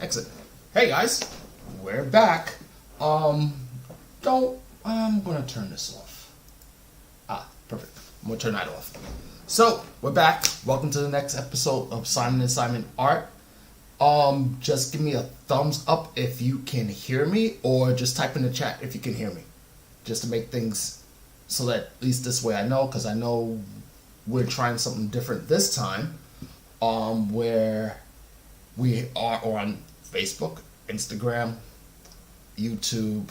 Excellent. Hey guys, we're back. Don't. I'm gonna turn this off. Perfect. I'm gonna turn that off. So we're back. Welcome to the next episode of Simon and Simon Art. Just give me a thumbs up if you can hear me, or just type in the chat if you can hear me, just to make things so that at least this way I know, because I know we're trying something different this time. Where we are on Facebook, Instagram, YouTube,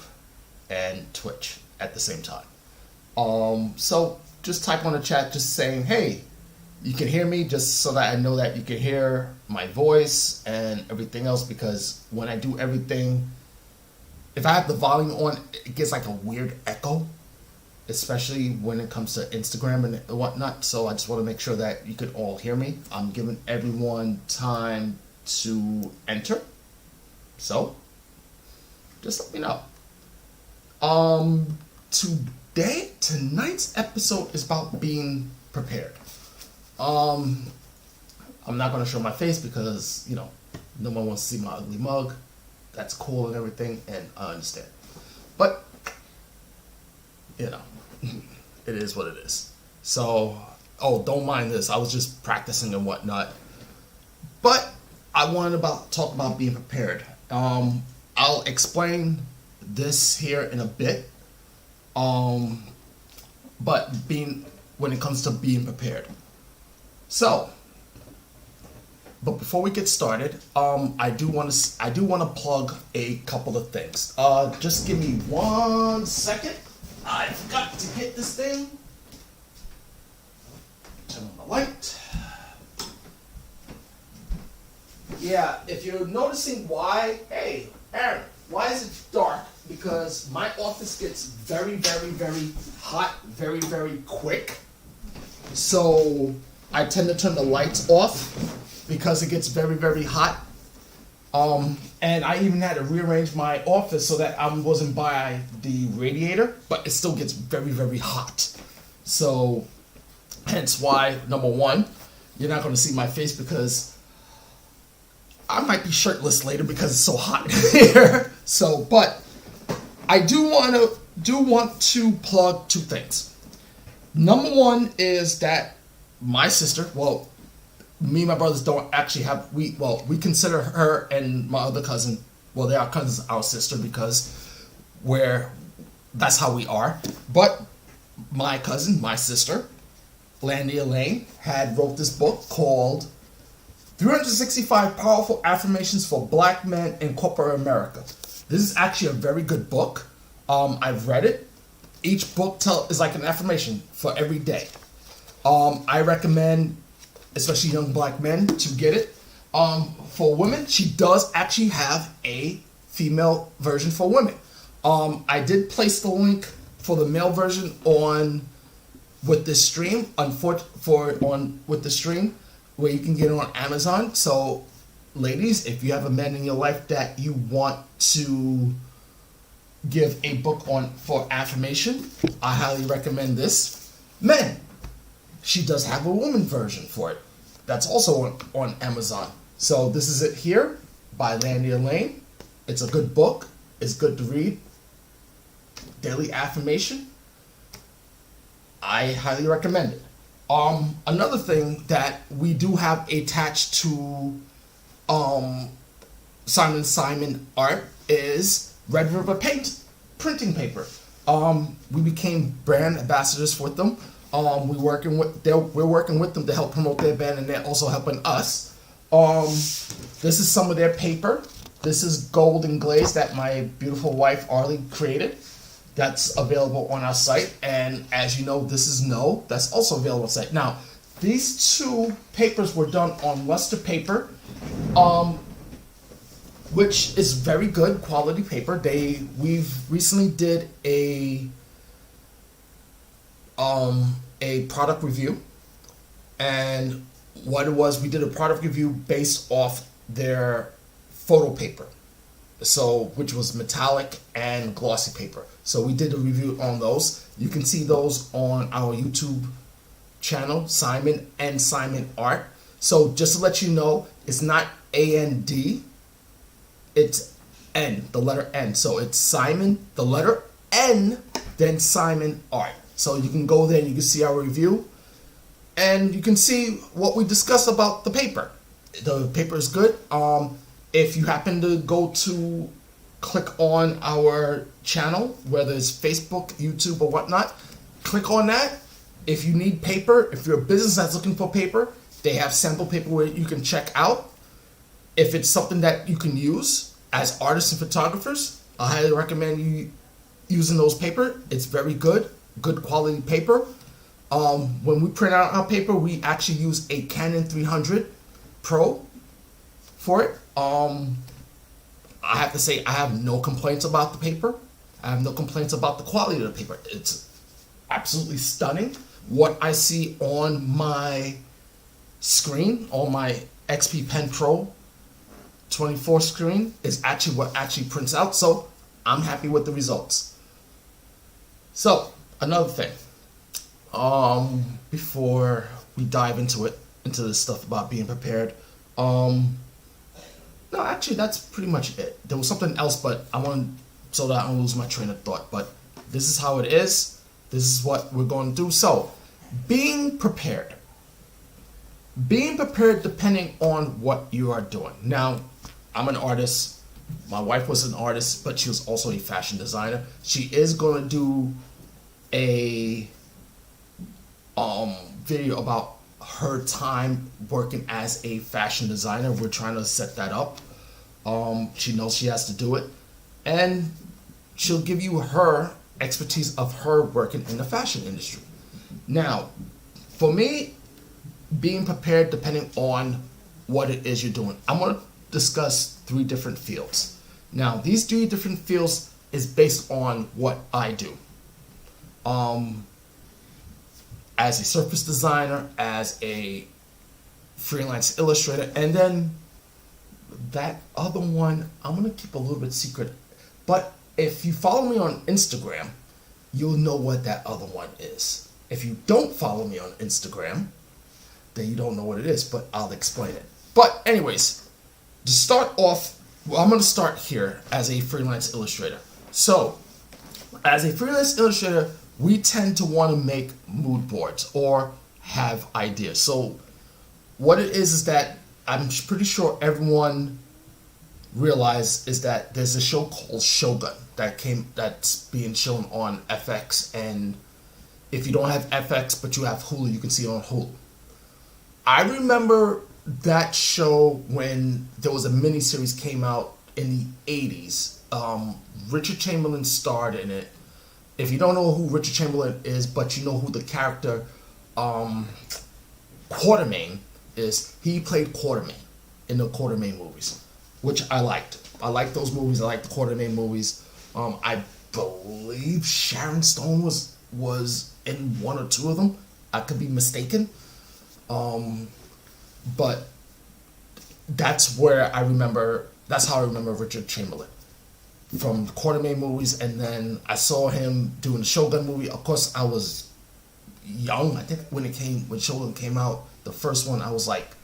and Twitch at the same time. So just type on the chat just saying, hey, you can hear me, just so that I know that you can hear my voice and everything else, because when I do everything, if I have the volume on, it gets like a weird echo, especially when it comes to Instagram and whatnot. So I just want to make sure that you could all hear me. I'm giving everyone time to enter. So just let me know. Tonight's episode is about being prepared. I'm not going to show my face because, no one wants to see my ugly mug. That's cool and everything, and I understand. But, it is what it is. So, don't mind this. I was just practicing and whatnot. But I wanted to talk about being prepared. I'll explain this here in a bit. But when it comes to being prepared. So, but before we get started, I do want to plug a couple of things. Just give me 1 second. I've got to get this thing. Turn on the light. Yeah, if you're noticing why, hey, Aaron, why is it dark? Because my office gets very, very, very hot very, very quick. So I tend to turn the lights off because it gets very, very hot. And I even had to rearrange my office so that I wasn't by the radiator, but it still gets very, very hot. So hence why, number one, you're not going to see my face, because I might be shirtless later because it's so hot here. So, but I do want to plug two things. Number one is that my sister, me and my brothers don't actually have, we consider her and my other cousin, they are cousins, our sister, because that's how we are. But my cousin, my sister, Landy Elaine, wrote this book called 365 Powerful Affirmations for Black Men in Corporate America. This is actually a very good book. I've read it. Each book is like an affirmation for every day. I recommend, especially young black men, to get it. For women, she does actually have a female version for women. I did place the link for the male version with the stream, where you can get it on Amazon. So, ladies, if you have a man in your life that you want to give a book for affirmation, I highly recommend this. Men, she does have a woman version for it. That's also on Amazon. So this is it here by Landy Elaine. It's a good book. It's good to read. Daily affirmation. I highly recommend it. Another thing that we do have attached to Simon Art is Red River printing paper. We became brand ambassadors with them. We're working with them to help promote their band, and they're also helping us. This is some of their paper. This is Golden Glaze that my beautiful wife Arlie created. That's available on our site. And as you know, this is that's also available on the site. Now, these two papers were done on Luster paper, which is very good quality paper. We've recently did a product review, and what it was, we did a product review based off their photo paper, which was metallic and glossy paper. So we did a review on those. You can see those on our YouTube channel, Simon and Simon Art. So just to let you know, it's not AND, it's N, the letter N. So it's Simon, the letter N, then Simon Art. So you can go there and you can see our review. And you can see what we discuss about the paper. The paper is good. If you happen to go to click on our channel, whether it's Facebook, YouTube, or whatnot, click on that. If you need paper, if you're a business that's looking for paper, they have sample paper where you can check out. If it's something that you can use as artists and photographers, I highly recommend you using those paper. It's very good quality paper. When we print out our paper, we actually use a Canon 300 Pro for it. I have to say I have no complaints about the paper. I have no complaints about the quality of the paper. It's absolutely stunning. What I see on my screen, on my XP Pen Pro 24 screen, is actually what actually prints out. So I'm happy with the results. So another thing, before we dive into this stuff about being prepared, no, actually, that's pretty much it. There was something else, but I want so that I don't lose my train of thought. But this is how it is. This is what we're going to do. So, being prepared. Being prepared depending on what you are doing. Now, I'm an artist. My wife was an artist, but she was also a fashion designer. She is going to do a video about her time working as a fashion designer. We're trying to set that up. She knows she has to do it, and she'll give you her expertise of her working in the fashion industry. Now, for me, being prepared depending on what it is you're doing, I'm going to discuss 3 different fields. Now, these 3 different fields is based on what I do. As a surface designer, as a freelance illustrator, and then that other one, I'm going to keep a little bit secret. But if you follow me on Instagram, you'll know what that other one is. If you don't follow me on Instagram, then you don't know what it is, but I'll explain it. But anyways, to start off, well, I'm going to start here as a freelance illustrator. So, as a freelance illustrator, we tend to want to make mood boards or have ideas. So what it is that I'm pretty sure everyone realized is that there's a show called Shogun that's being shown on FX, and if you don't have FX but you have Hulu, you can see it on Hulu. I remember that show when there was a miniseries came out in the 80s. Richard Chamberlain starred in it. If you don't know who Richard Chamberlain is, but you know who the character Quatermain is, he played Quatermain in the Quatermain movies, which I liked. I liked those movies. I liked the Quatermain movies. I believe Sharon Stone was in 1 or 2 of them. I could be mistaken. But that's how I remember Richard Chamberlain from the Quatermain movies. And then I saw him doing the Shogun movie. Of course, I was young. I think when Shogun came out, the first one, I was like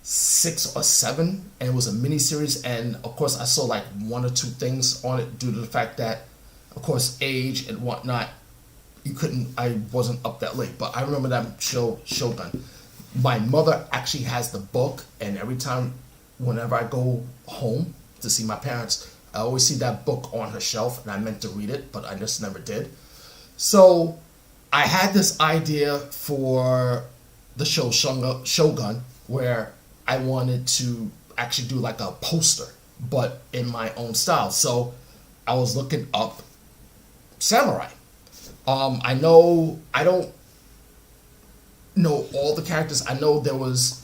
6 or 7, and it was a miniseries. And of course, I saw like 1 or 2 things on it due to the fact that, of course, age and whatnot. I wasn't up that late, but I remember that show, Shogun. My mother actually has the book, and every time, whenever I go home to see my parents, I always see that book on her shelf, and I meant to read it, but I just never did. So I had this idea for the show Shogun, where I wanted to actually do like a poster, but in my own style. So I was looking up samurai. I don't know all the characters. I know there was,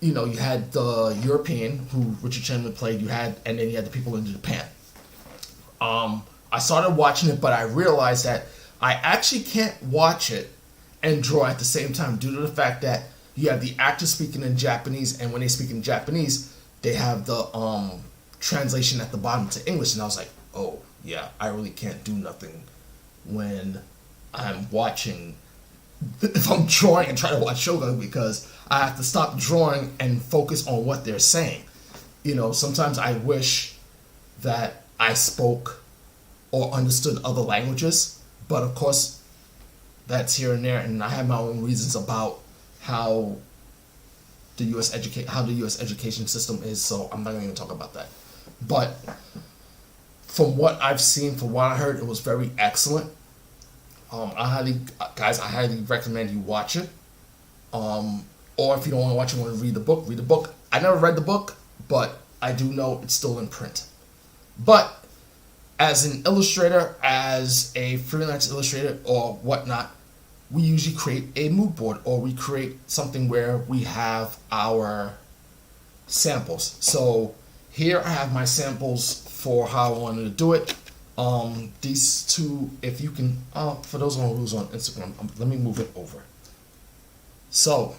you had the European who Richard Chamberlain played, and then you had the people in Japan. I started watching it, but I realized that I actually can't watch it and draw at the same time due to the fact that you have the actors speaking in Japanese, and when they speak in Japanese, they have the translation at the bottom to English, and I was like, oh yeah, I really can't do nothing when I'm watching, if I'm drawing and trying to watch Shogun, because I have to stop drawing and focus on what they're saying. Sometimes I wish that I spoke or understood other languages, but of course, that's here and there, and I have my own reasons about how the U.S. education system is. So I'm not going to even talk about that. But from what I've seen, from what I heard, it was very excellent. I highly recommend you watch it. Or if you don't want to watch it, want to read the book, read the book. I never read the book, but I do know it's still in print. But as an illustrator, as a freelance illustrator or whatnot, we usually create a mood board, or we create something where we have our samples. So here I have my samples for how I wanted to do it. These two, if you can, for those who's on Instagram, let me move it over. So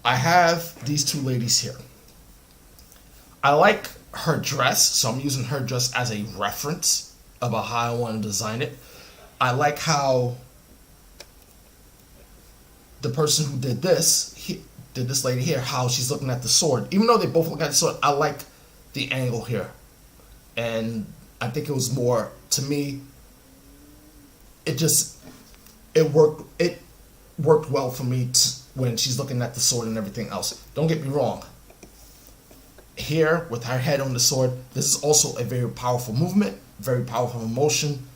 I have these two ladies here. I like her dress, so I'm using her dress as a reference about how I want to design it. I like how the person who did this, this lady here, how she's looking at the sword. Even though they both look at the sword, I like the angle here. And I think it was more, to me, it worked well for me when she's looking at the sword and everything else. Don't get me wrong. Here, with her head on the sword, this is also a very powerful movement, very powerful emotion.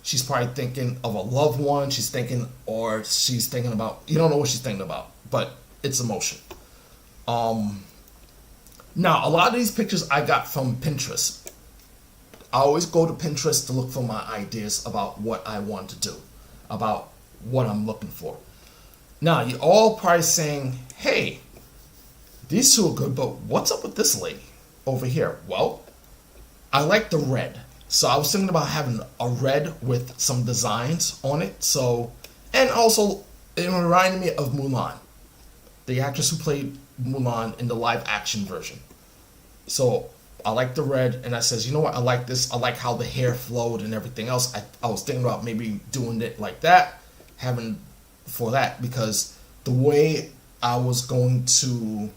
She's probably thinking of a loved one. She's thinking about, you don't know what she's thinking about, but it's emotion. Now, a lot of these pictures I got from Pinterest. I always go to Pinterest to look for my ideas about what I want to do, about what I'm looking for. Now, you're all probably saying, hey, these two are good, but what's up with this lady over here? Well, I like the red. So I was thinking about having a red with some designs on it. So, and also, it reminded me of Mulan, the actress who played Mulan in the live action version. So I like the red, and I says, you know what, I like this. I like how the hair flowed and everything else. I was thinking about maybe doing it like that, having for that, because the way I was going to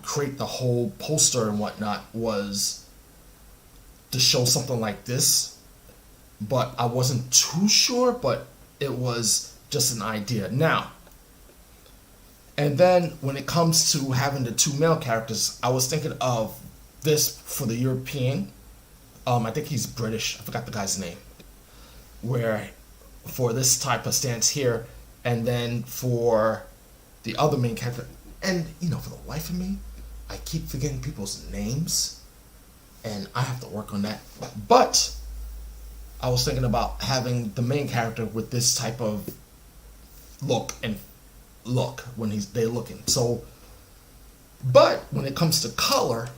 create the whole poster and whatnot was to show something like this, but I wasn't too sure, but it was just an idea. Now, and then when it comes to having the two male characters, I was thinking of this for the European. I think he's British. I forgot the guy's name. Where for this type of stance here, and then for the other main character, and for the life of me, I keep forgetting people's names, and I have to work on that. But I was thinking about having the main character with this type of look when they're looking. So, but when it comes to color,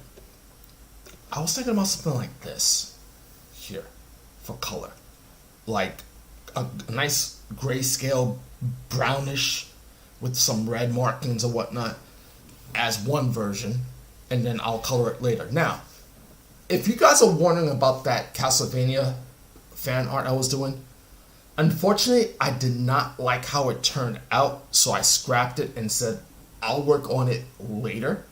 I was thinking about something like this here for color, like a nice grayscale brownish with some red markings or whatnot as one version, and then I'll color it later. Now, if you guys are wondering about that Castlevania fan art I was doing, unfortunately, I did not like how it turned out, so I scrapped it and said I'll work on it later.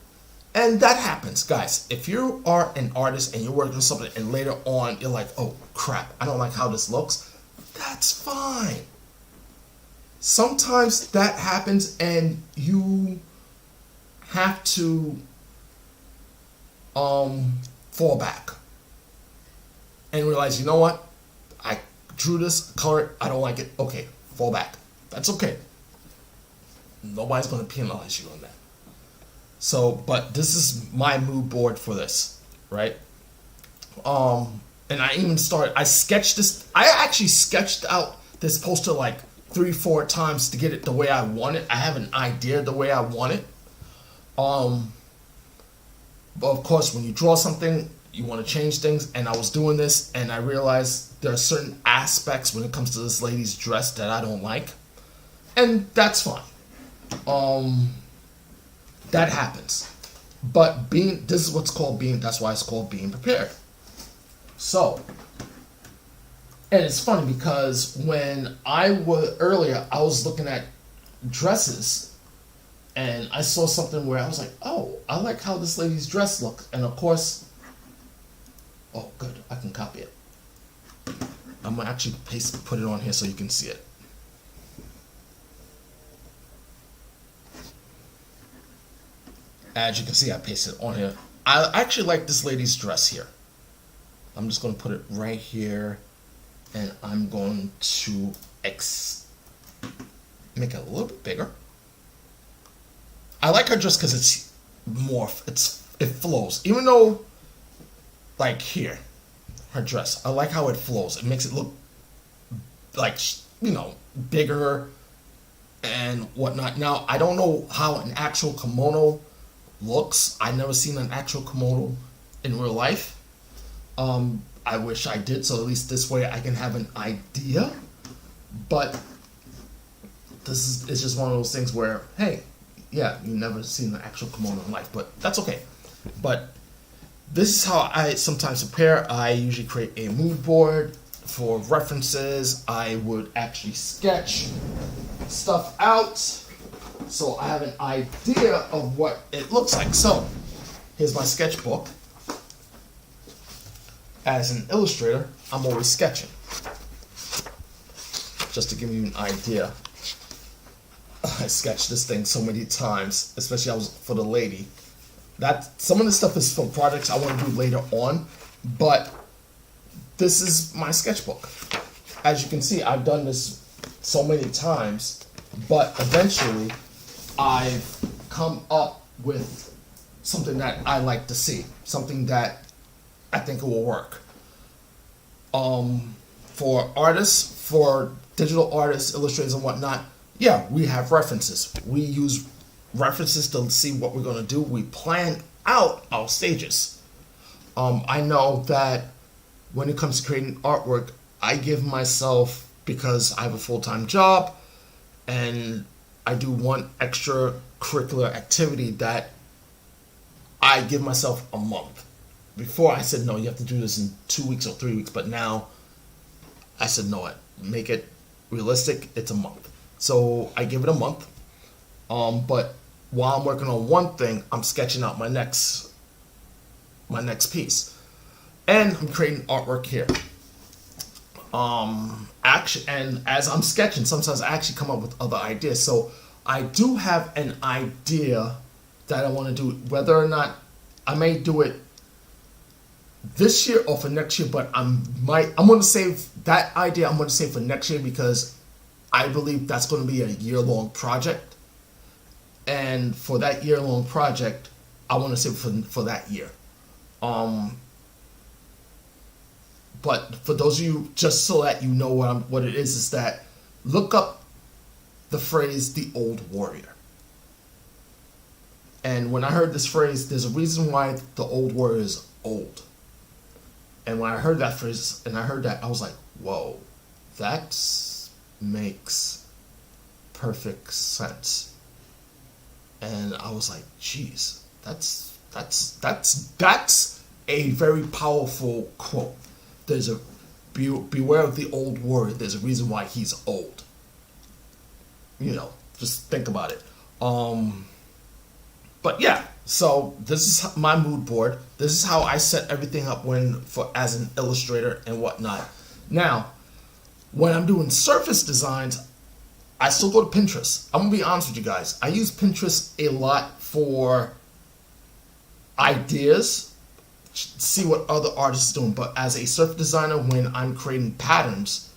And that happens, guys. If you are an artist and you're working on something and later on you're like, oh crap, I don't like how this looks, that's fine. Sometimes that happens and you have to fall back and realize, you know what? I drew this, color it, I don't like it. Okay, fall back. That's okay. Nobody's going to penalize you on that. So, but this is my mood board for this, right? And I sketched this. I actually sketched out this poster like 3-4 times to get it the way I want it. I have an idea the way I want it. But of course, when you draw something, you want to change things. And I was doing this, and I realized there are certain aspects when it comes to this lady's dress that I don't like, and that's fine. That happens. But this is what's called being. That's why it's called being prepared. So, and it's funny because when I was looking at dresses, and I saw something where I was like, oh, I like how this lady's dress looks. And of course, oh, good, I can copy it. I'm gonna actually put it on here so you can see it. As you can see, I pasted it on here. I actually like this lady's dress here. I'm just gonna put it right here, and I'm going to make it a little bit bigger. I like her dress because it's more, it flows. Even though, like here, her dress, I like how it flows. It makes it look like, bigger and whatnot. Now, I don't know how an actual kimono looks. I never seen an actual kimono in real life. I wish I did, so at least this way I can have an idea. But it's just one of those things where, hey, yeah, you never seen an actual kimono in life, but that's okay. But this is how I sometimes prepare. I usually create a mood board for references. I would actually sketch stuff out so I have an idea of what it looks like. So here's my sketchbook. As an illustrator, I'm always sketching. Just to give you an idea, I sketched this thing so many times, especially for the lady. That some of the stuff is for projects I want to do later on, but this is my sketchbook. As you can see, I've done this so many times, but eventually I've come up with something that I like to see, something that I think it will work. For artists, for digital artists, illustrators and whatnot, yeah, we have references. We use references to see what we're going to do. We plan out our stages. I know that when it comes to creating artwork, I give myself, because I have a full-time job and I do one extra curricular activity, that I give myself a month. Before I said, no, you have to do this in 2 weeks or 3 weeks, but now I said, no, make it realistic, it's a month. So I give it a month. But while I'm working on one thing, I'm sketching out my next piece. And I'm creating artwork here. And as I'm sketching, sometimes I actually come up with other ideas. So I do have an idea that I want to do, whether or not I may do it this year or for next year, but I'm going to save that idea. I'm going to save for next year because I believe that's going to be a year-long project. And for that year-long project, I want to save for that year. But for those of you, just so that you know what it is that look up the phrase "the old warrior." And when I heard this phrase, there's a reason why the old warrior is old. And when I heard that phrase and I heard that, I was like, whoa, that makes perfect sense. And I was like, geez, that's a very powerful quote. There's a beware of the old warrior. There's a reason why he's old. Just think about it. But yeah, so this is my mood board. This is how I set everything up as an illustrator and whatnot. Now, when I'm doing surface designs, I still go to Pinterest. I'm gonna be honest with you guys. I use Pinterest a lot for ideas, see what other artists are doing. But as a surface designer, when I'm creating patterns,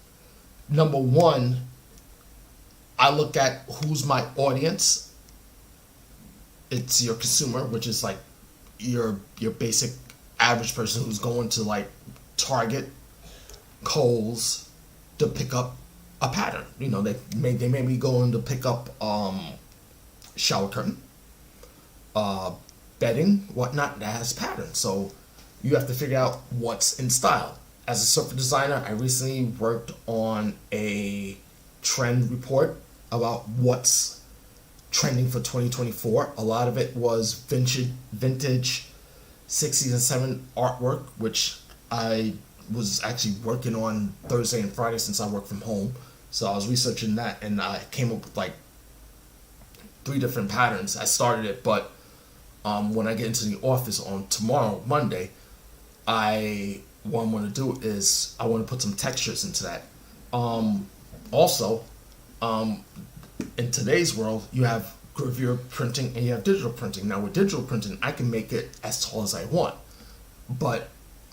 number one, I look at who's my audience. It's your consumer, which is like your basic average person who's going to like Target, Kohl's to pick up a pattern. They may be going to pick up shower curtain, bedding, whatnot that has patterns. So you have to figure out what's in style. As a surface designer, I recently worked on a trend report about what's trending for 2024. A lot of it was vintage 60s and 70s artwork, which I was actually working on Thursday and Friday since I work from home. So I was researching that, and I came up with like 3 different patterns. I started it, but when I get into the office on tomorrow, Monday, what I'm going to do is I want to put some textures into that. Also, in today's world, you have gravure printing and you have digital printing. Now with digital printing, I can make it as tall as I want, but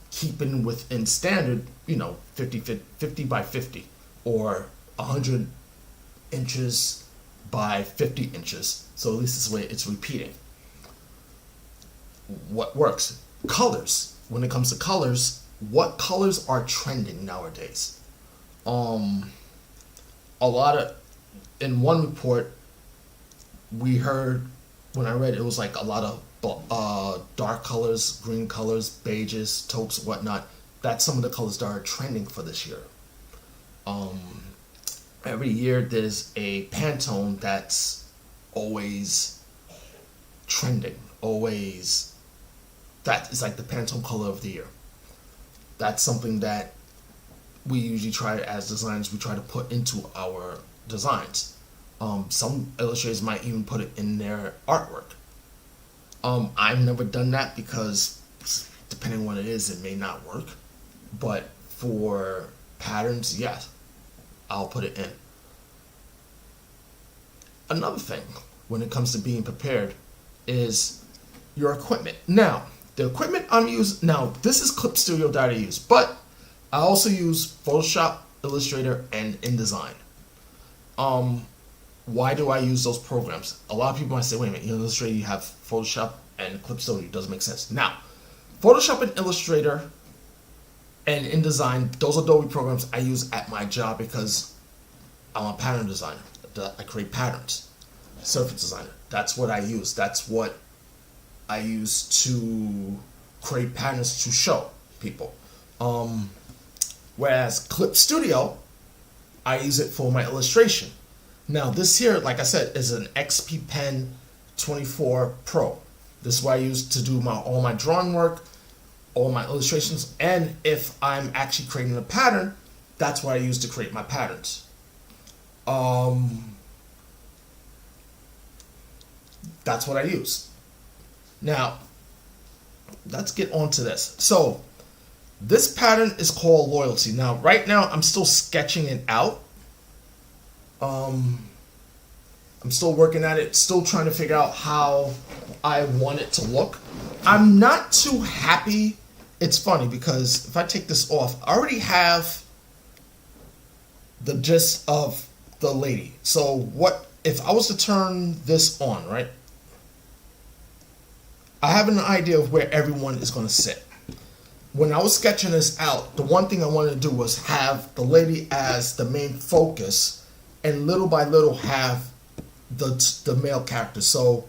keeping within standard, 50 by 50 or 100 inches by 50 inches. So at least this way it's repeating. What works? Colors. When it comes to colors, what colors are trending nowadays? A lot of, in one report, we heard, when I read it was like a lot of dark colors, green colors, beiges, taupes, whatnot. That's some of the colors that are trending for this year. Every year there's a Pantone that's always trending, always, that is like the Pantone color of the year. That's something that we usually try, as designers, we try to put into our designs. Some illustrators might even put it in their artwork. I've never done that because depending on what it is, it may not work. But for patterns, yes, I'll put it in. Another thing when it comes to being prepared is your equipment. Now, the equipment I'm using, now this is Clip Studio that I use, but I also use Photoshop, Illustrator, and InDesign. Why do I use those programs? A lot of people might say, wait a minute, in Illustrator you have Photoshop and Clip Studio. It doesn't make sense. Now, Photoshop and Illustrator and InDesign, those Adobe programs I use at my job because I'm a pattern designer. I create patterns. Surface designer. That's what I use. That's what I use to create patterns to show people. Whereas Clip Studio, I use it for my illustration. Now this here, like I said, is an XP Pen 24 Pro. This is what I use to do all my drawing work, all my illustrations, and if I'm actually creating a pattern, that's what I use to create my patterns. That's what I use. Now, let's get on to this. So, this pattern is called Loyalty. Now, right now, I'm still sketching it out. I'm still working at it, still trying to figure out how I want it to look. I'm not too happy. It's funny because if I take this off, I already have the gist of the lady. So what if I was to turn this on, right? I have an idea of where everyone is going to sit. When I was sketching this out, the one thing I wanted to do was have the lady as the main focus and little by little have the male character. So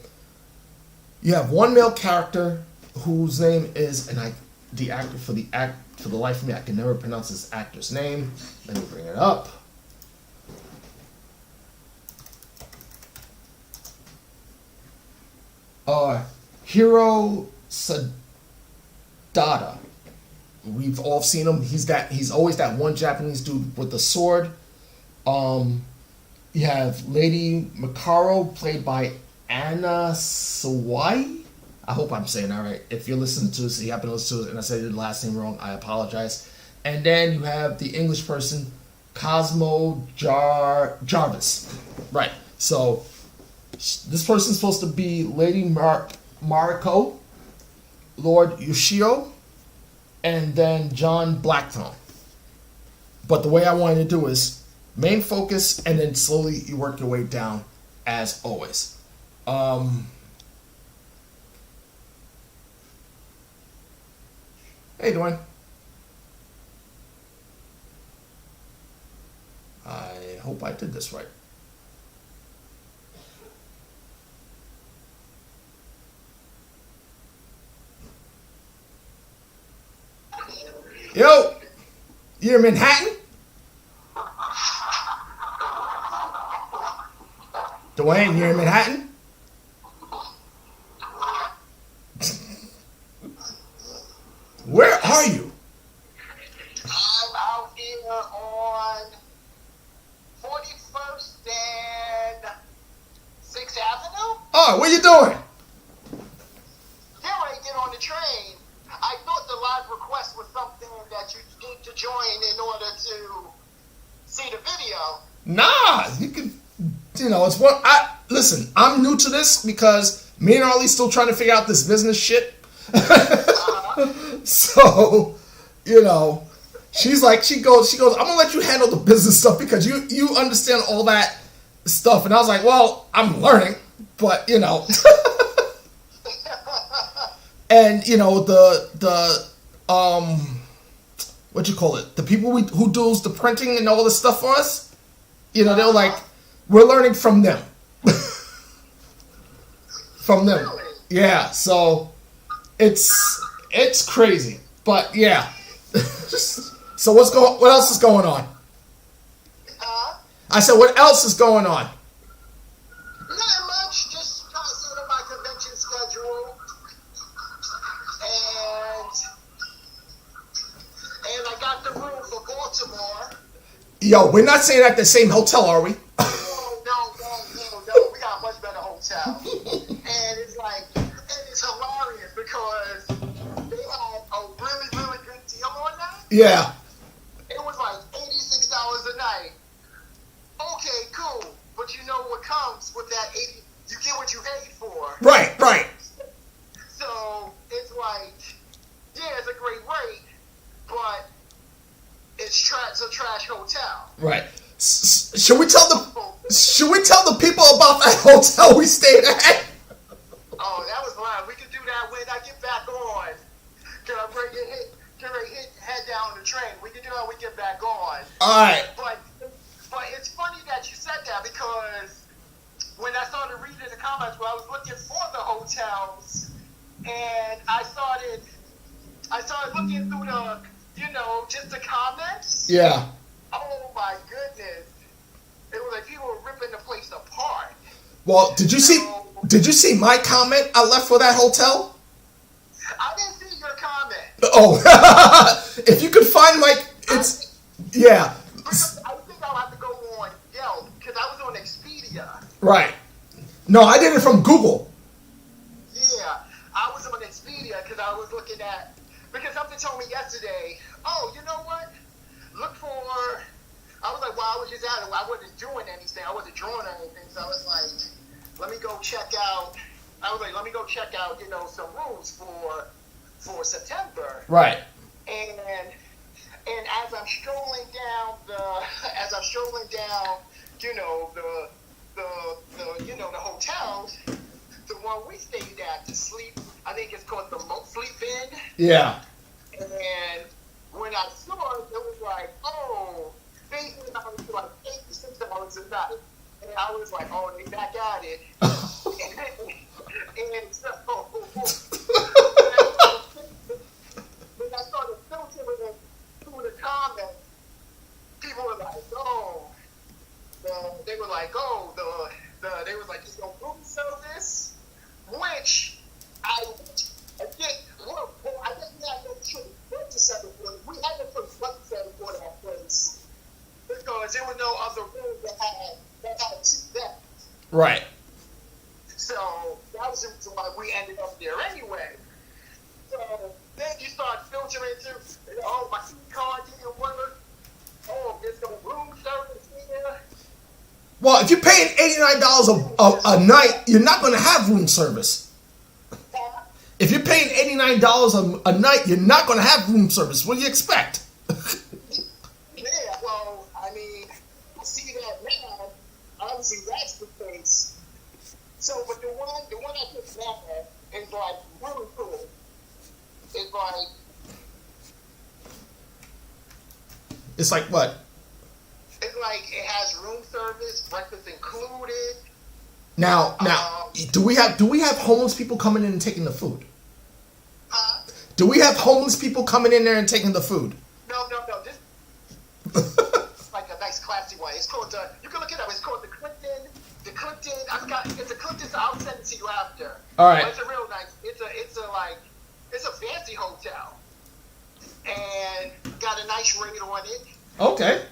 you have one male character whose name is, and the actor for the life of me, I can never pronounce this actor's name. Let me bring it up. Hiro Sadada. We've all seen him. He's always that one Japanese dude with the sword. You have Lady Mikaro, played by Anna Sawai. I hope I'm saying that right. If you're listening to this, you happen to listen to it, and I said the last name wrong, I apologize. And then you have the English person, Cosmo Jarvis. Right. So this person's supposed to be Lady Mariko, Lord Yoshio, and then John Blackthorne. But the way I wanted to do is main focus, and then slowly you work your way down, as always. Hey, Dwayne. I hope I did this right. Yo, you're in Manhattan? Dwayne, you're in Manhattan? Where are you? I'm out here on 41st and 6th Avenue. the train, I thought the live request was something that you need to join in order to see the video. Nah, you can, it's what listen, I'm new to this because me and Arlie still trying to figure out this business shit. So, she's like, she goes, I'm gonna let you handle the business stuff because you understand all that stuff. And I was like, well, I'm learning, but and the what you call it? The people who does the printing and all this stuff for us, they're like, we're learning from them. From them. Really? Yeah, so it's crazy. But yeah. So what else is going on? I said, what else is going on? Not much, just trying to set up my convention schedule. And I got the room for Baltimore. Yo, we're not staying at the same hotel, are we? No. We got a much better hotel. And it's hilarious because they had a really, really good deal on that. Yeah. It was like $86 a night. Okay, cool. But you know what comes with that 80? You get what you paid for. Right. So it's like, yeah, it's a great rate, but it's a trash hotel. Right. Should we tell the people about that hotel we stayed at? Oh, that was wild. We can do that when I get back on. Can I bring it? Head down the train. We can do that when we get back on. All right. But it's funny that you said that because when I started reading the comments, I was looking for the hotels, and I started looking through the, just the comments. Yeah. Oh my goodness! It was like people were ripping the place apart. Well, did you see my comment I left for that hotel? I didn't see your comment. Oh, if you could find yeah. Because I think I'll have to go on Yelp because I was on Expedia. Right. No, I did it from Google. Yeah, I was on Expedia because I was looking at, because something told me yesterday, oh, you know what? I was like, well, I was just at it. I wasn't doing anything. I wasn't drawing anything. So I was like, let me go check out, some rooms for September. Right. And as I'm strolling down the hotels, the one we stayed at to sleep, I think it's called the Sleep Inn. Yeah. And when I saw it, it was like, oh, things went down to like $86 a night. And I was like, oh, they back at it. and so when I started filtering through the comments, people were like, they was like, it's no room service, which I get. Well, I guess we had no choice but to settle for it. We had to put one settle for that place because there were no other rooms that had two beds. Right. So that was the reason why we ended up there anyway. So then you start filtering through, oh, my SIM card didn't work. Oh, there's no room service here. Well, if you're paying $89 a night, you're not going to have room service. If you're paying $89 a night, you're not going to have room service. What do you expect? Yeah, well, I mean, I see that now. Obviously, that's the case. So, but the one I took now is like really cool. It's like what? It's like it has room service, breakfast included. Now, do we have homeless people coming in and taking the food? Huh? Do we have homeless people coming in there and taking the food? No. This like a nice classy one. It's called you can look it up. It's called the Clinton. It's a Clinton. So I'll send it to you after. All right. But it's a real nice. It's a fancy hotel, and got a nice rate on it. Okay.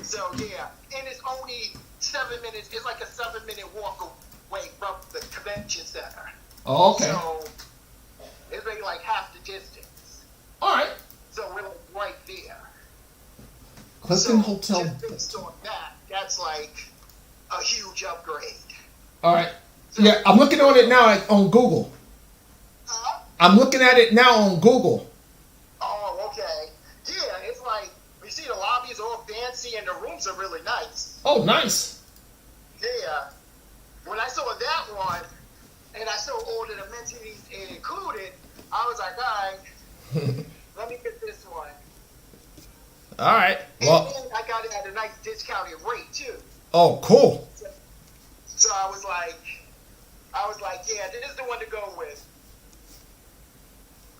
So yeah, and it's only 7 minutes. It's like a 7-minute walk away from the convention center. Oh, okay. So Clifton Hotel. Just based on that, that's like a huge upgrade. All right. Yeah, I'm looking on it now on Google. I'm looking at it now on Google. Oh, okay. Yeah, it's like, you see the lobby is all fancy and the rooms are really nice. Oh, nice. Yeah. When I saw that one, and I saw all the amenities included, I was like, all right, let me get this one. All right. Well. And I got it at a nice discounted rate, too. Oh, cool. So I was like, yeah, this is the one to go with.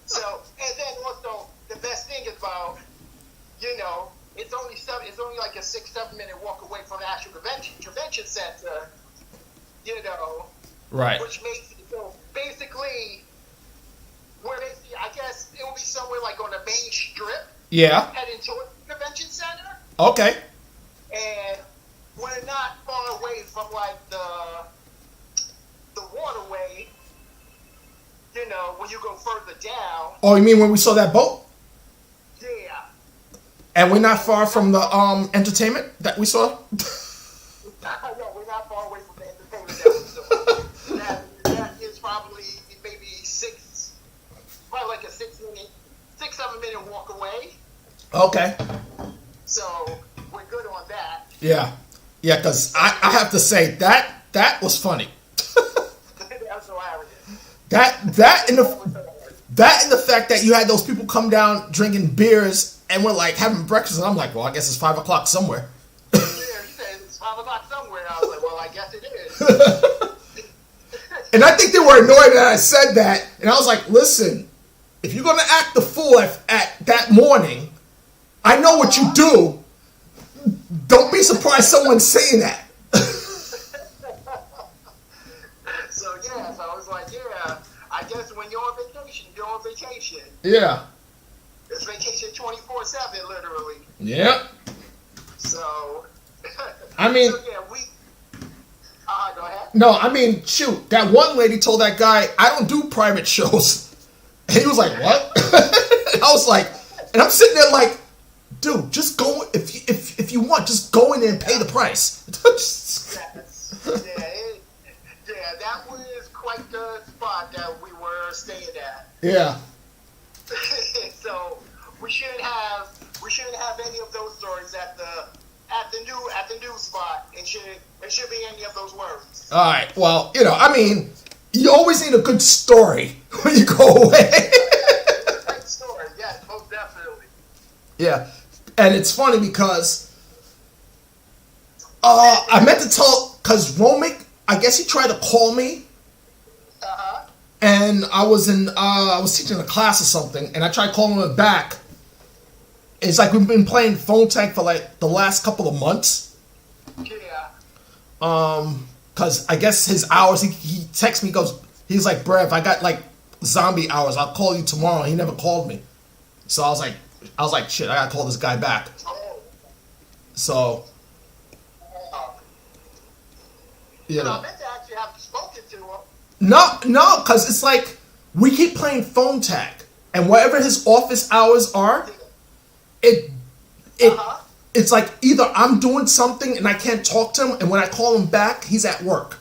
So, and then also, the best thing is about, it's only like a 6-7 minute walk away from the actual convention center, Right. which makes it, so basically, I guess it will be somewhere like on the main strip, Yeah. heading towards the convention center, Okay. and we're not far away from like the waterway, when you go further down. Oh, you mean when we saw that boat? Yeah. And we're not far from the entertainment that we saw? No, we're not far away from the entertainment that we saw. that is probably maybe like a 6-7 minute walk away. Okay. So we're good on that. Yeah. Yeah, because I have to say, that was funny. That's hilarious. That and the fact that you had those people come down drinking beers and we're like having breakfast, and I'm like, well, I guess it's 5 o'clock somewhere. Yeah, he said it's 5 o'clock somewhere. I was like, well, I guess it is. And I think they were annoyed that I said that, and I was like, listen, if you're gonna act the fool at that morning, I know what you do. Don't be surprised someone's saying that. So I was like, yeah, I guess when you're on vacation, you're on vacation. Yeah. It's vacation 24/7, literally. Yeah. So, I mean, so yeah, go ahead. No, I mean, shoot, that one lady told that guy, I don't do private shows. And he was like, what? And I was like, and I'm sitting there like, dude, just go, if you want, just go in there and pay the price. Yeah, that was quite the spot that we were staying at. Yeah. So we shouldn't have any of those stories at the new spot. It should be any of those words. All right. Well, I mean, you always need a good story when you go away. Great story, yes, most definitely. Yeah, and it's funny because I meant to tell, because Romick, I guess he tried to call me. And I was teaching a class or something, and I tried calling him back. It's like we've been playing phone tag for like the last couple of months. Yeah. Cause I guess his hours, he texts me, he's like, Brev, I got like zombie hours, I'll call you tomorrow. He never called me. So I was like, shit, I gotta call this guy back. So, I meant to actually have spoken to him. No, cause it's like, we keep playing phone tag, and whatever his office hours are, it's like either I'm doing something and I can't talk to him, and when I call him back, he's at work.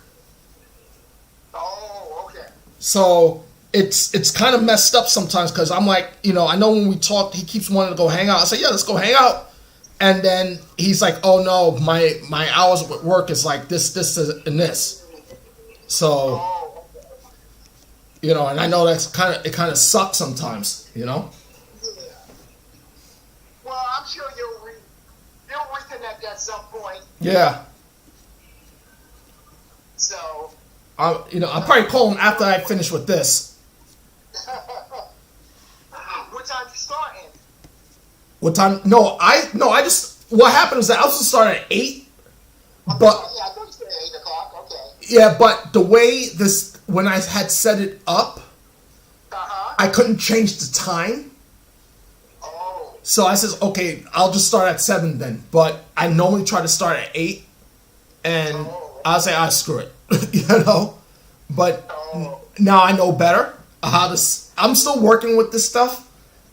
Oh, okay. So it's kind of messed up sometimes, because I'm like, I know when we talk, he keeps wanting to go hang out. I say, yeah, let's go hang out. And then he's like, oh no, my hours at work is like this, and this. So, and I know it kind of sucks sometimes, Yeah. Well, I'm sure you'll reconnect at some point. Yeah. So. I'll probably call him after I finish with this. What time you starting? What time? No, what happened was that I was supposed to start at 8. But yeah, I thought you said 8 o'clock. Okay. Yeah, but the way when I had set it up, I couldn't change the time. Oh. So I says, okay, I'll just start at 7 then. But I normally try to start at 8, and I'll say, screw it, But now I know better how to. I'm still working with this stuff,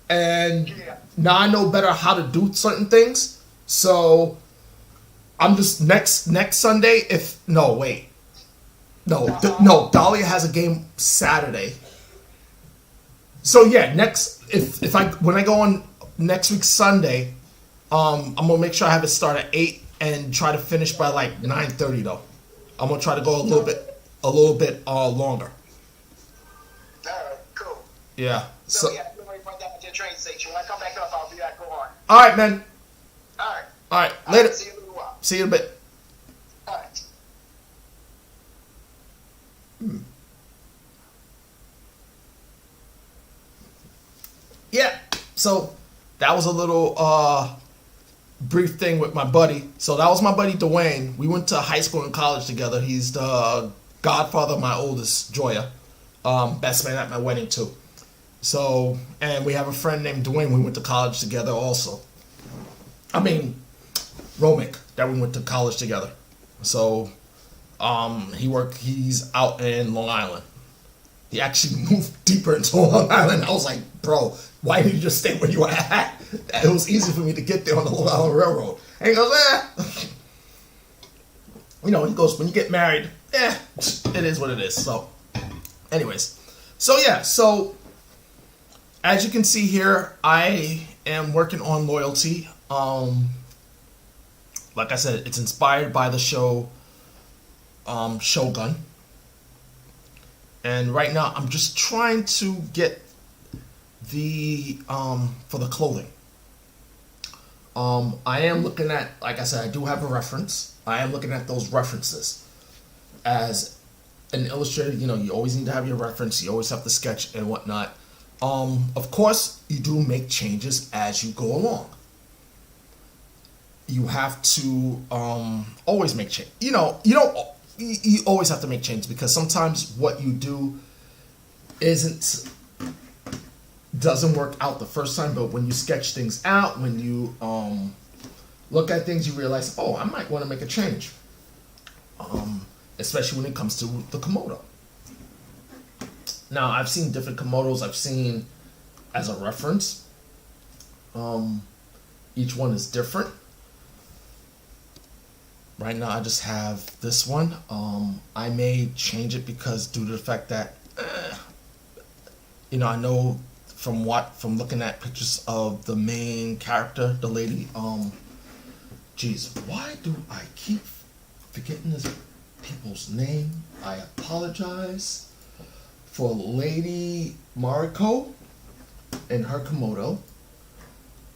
and now I know better how to do certain things. So I'm just next Sunday. If no, wait, no, Dahlia has a game Saturday. So yeah, if I when I go on next week Sunday, I'm gonna make sure I have it start at 8 and try to finish by like 9:30 though. I'm gonna try to go a little bit longer. Alright, cool. Yeah. So yeah, I'm going to run down to the train station. When I come back up, I'll be back on. All right, man. Alright. All right. Later. See you in a little while. See you in a bit. Alright. Yeah. So that was a little brief thing with my buddy. So that was my buddy Dwayne. We went to high school and college together. He's the godfather of my oldest, Joya. Best man at my wedding too. So, and we have a friend named Dwayne. We went to college together also. I mean, Romick, that we went to college together. So, he's out in Long Island. He actually moved deeper into Long Island. I was like, bro, why didn't you just stay where you were at? It was easy for me to get there on the Long Island Railroad. And he goes, he goes, when you get married, it is what it is. So, anyways. So, yeah. So, as you can see here, I am working on Loyalty. Like I said, it's inspired by the show Shogun. And right now, I'm just trying to get the for the clothing. I am looking at, like I said, I do have a reference. I am looking at those references. As an illustrator, you always need to have your reference. You always have to sketch and whatnot. Of course, you do make changes as you go along. You have to always make change. You always have to make changes because sometimes what you do doesn't work out the first time, but when you sketch things out, when you look at things, you realize, oh, I might want to make a change. Especially when it comes to the Komodo. Now, I've seen different Komodos. I've seen as a reference. Each one is different. Right now, I just have this one. I may change it because due to the fact that, I know from looking at pictures of the main character, the lady. Why do I keep forgetting this people's name? I apologize. For Lady Mariko and her Komodo.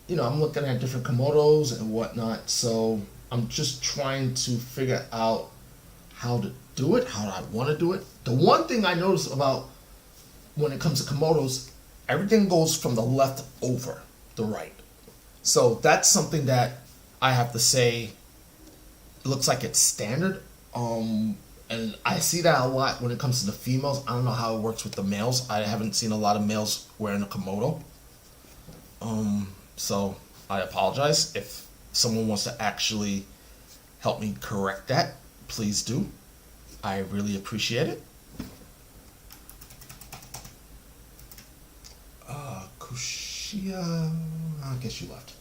I'm looking at different Komodos and whatnot, so I'm just trying to figure out how to do it, how I want to do it. The one thing I notice about when it comes to Komodos, everything goes from the left over the right. So that's something that I have to say looks like it's standard. And I see that a lot when it comes to the females. I don't know how it works with the males. I haven't seen a lot of males wearing a Komodo. So I apologize. If someone wants to actually help me correct that, please do. I really appreciate it. Kushia, I guess you left.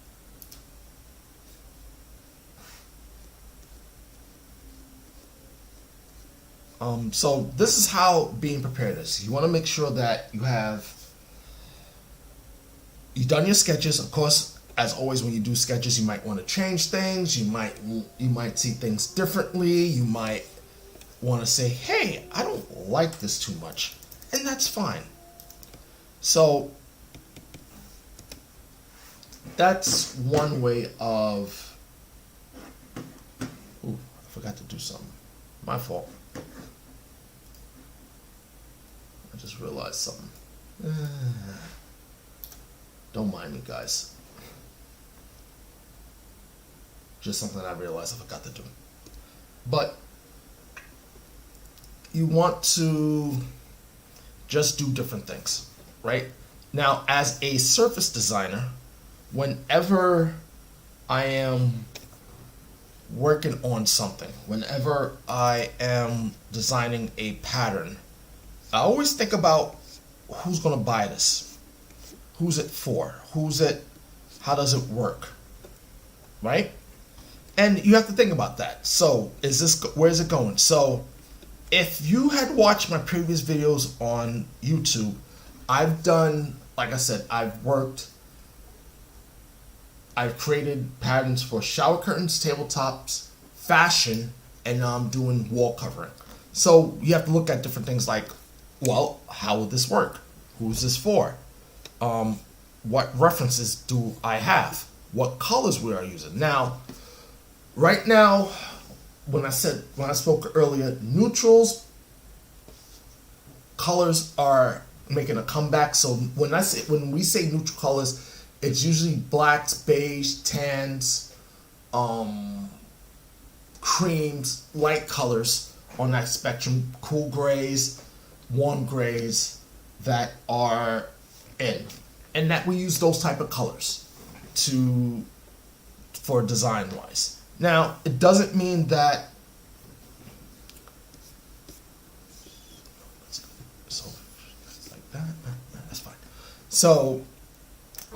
So this is how being prepared is. You want to make sure that you've done your sketches. Of course, as always, when you do sketches, you might want to change things. You might see things differently. You might want to say, hey, I don't like this too much. And that's fine. So that's one way of... Ooh, I forgot to do something. My fault. I just realized something. Don't mind me, guys. Just something I realized I forgot to do. But you want to just do different things, right? Now, as a surface designer, whenever I am working on something, whenever I am designing a pattern, I always think about who's going to buy this. Who's it for? How does it work? Right? And you have to think about that. So where is it going? So if you had watched my previous videos on YouTube, I've done, like I said, I've created patterns for shower curtains, tabletops, fashion, and now I'm doing wall covering. So you have to look at different things like, well, how will this work? Who's this for? What references do I have? What colors we are using? Now, right now, when I spoke earlier, neutrals, colors are making a comeback. So when we say neutral colors, it's usually blacks, beige, tans, creams, light colors on that spectrum, cool grays, warm grays that are in, and that we use those type of colors for design wise. Now, it doesn't mean that like that. That's fine. So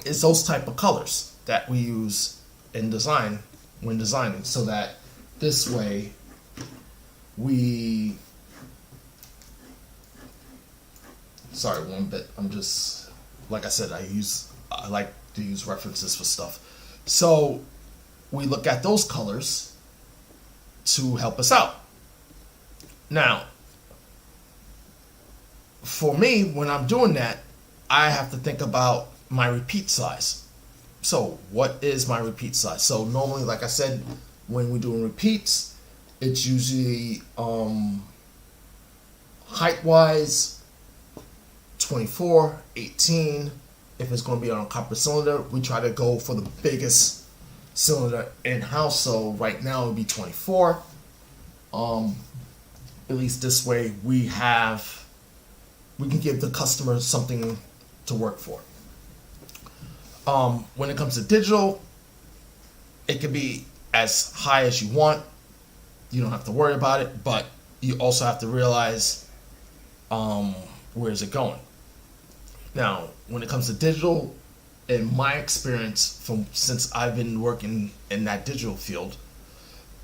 it's those type of colors that we use in design when designing, so that this way sorry, one bit. I'm just, like I said, I like to use references for stuff. So we look at those colors to help us out. Now, for me, when I'm doing that, I have to think about my repeat size. So what is my repeat size? So normally, like I said, when we're doing repeats, it's usually height-wise 24, 18. If it's going to be on a copper cylinder, we try to go for the biggest cylinder in-house. So right now it would be 24. At least this way we can give the customer something to work for. When it comes to digital, it can be as high as you want. You don't have to worry about it, but you also have to realize where is it going. Now, when it comes to digital, in my experience, since I've been working in that digital field,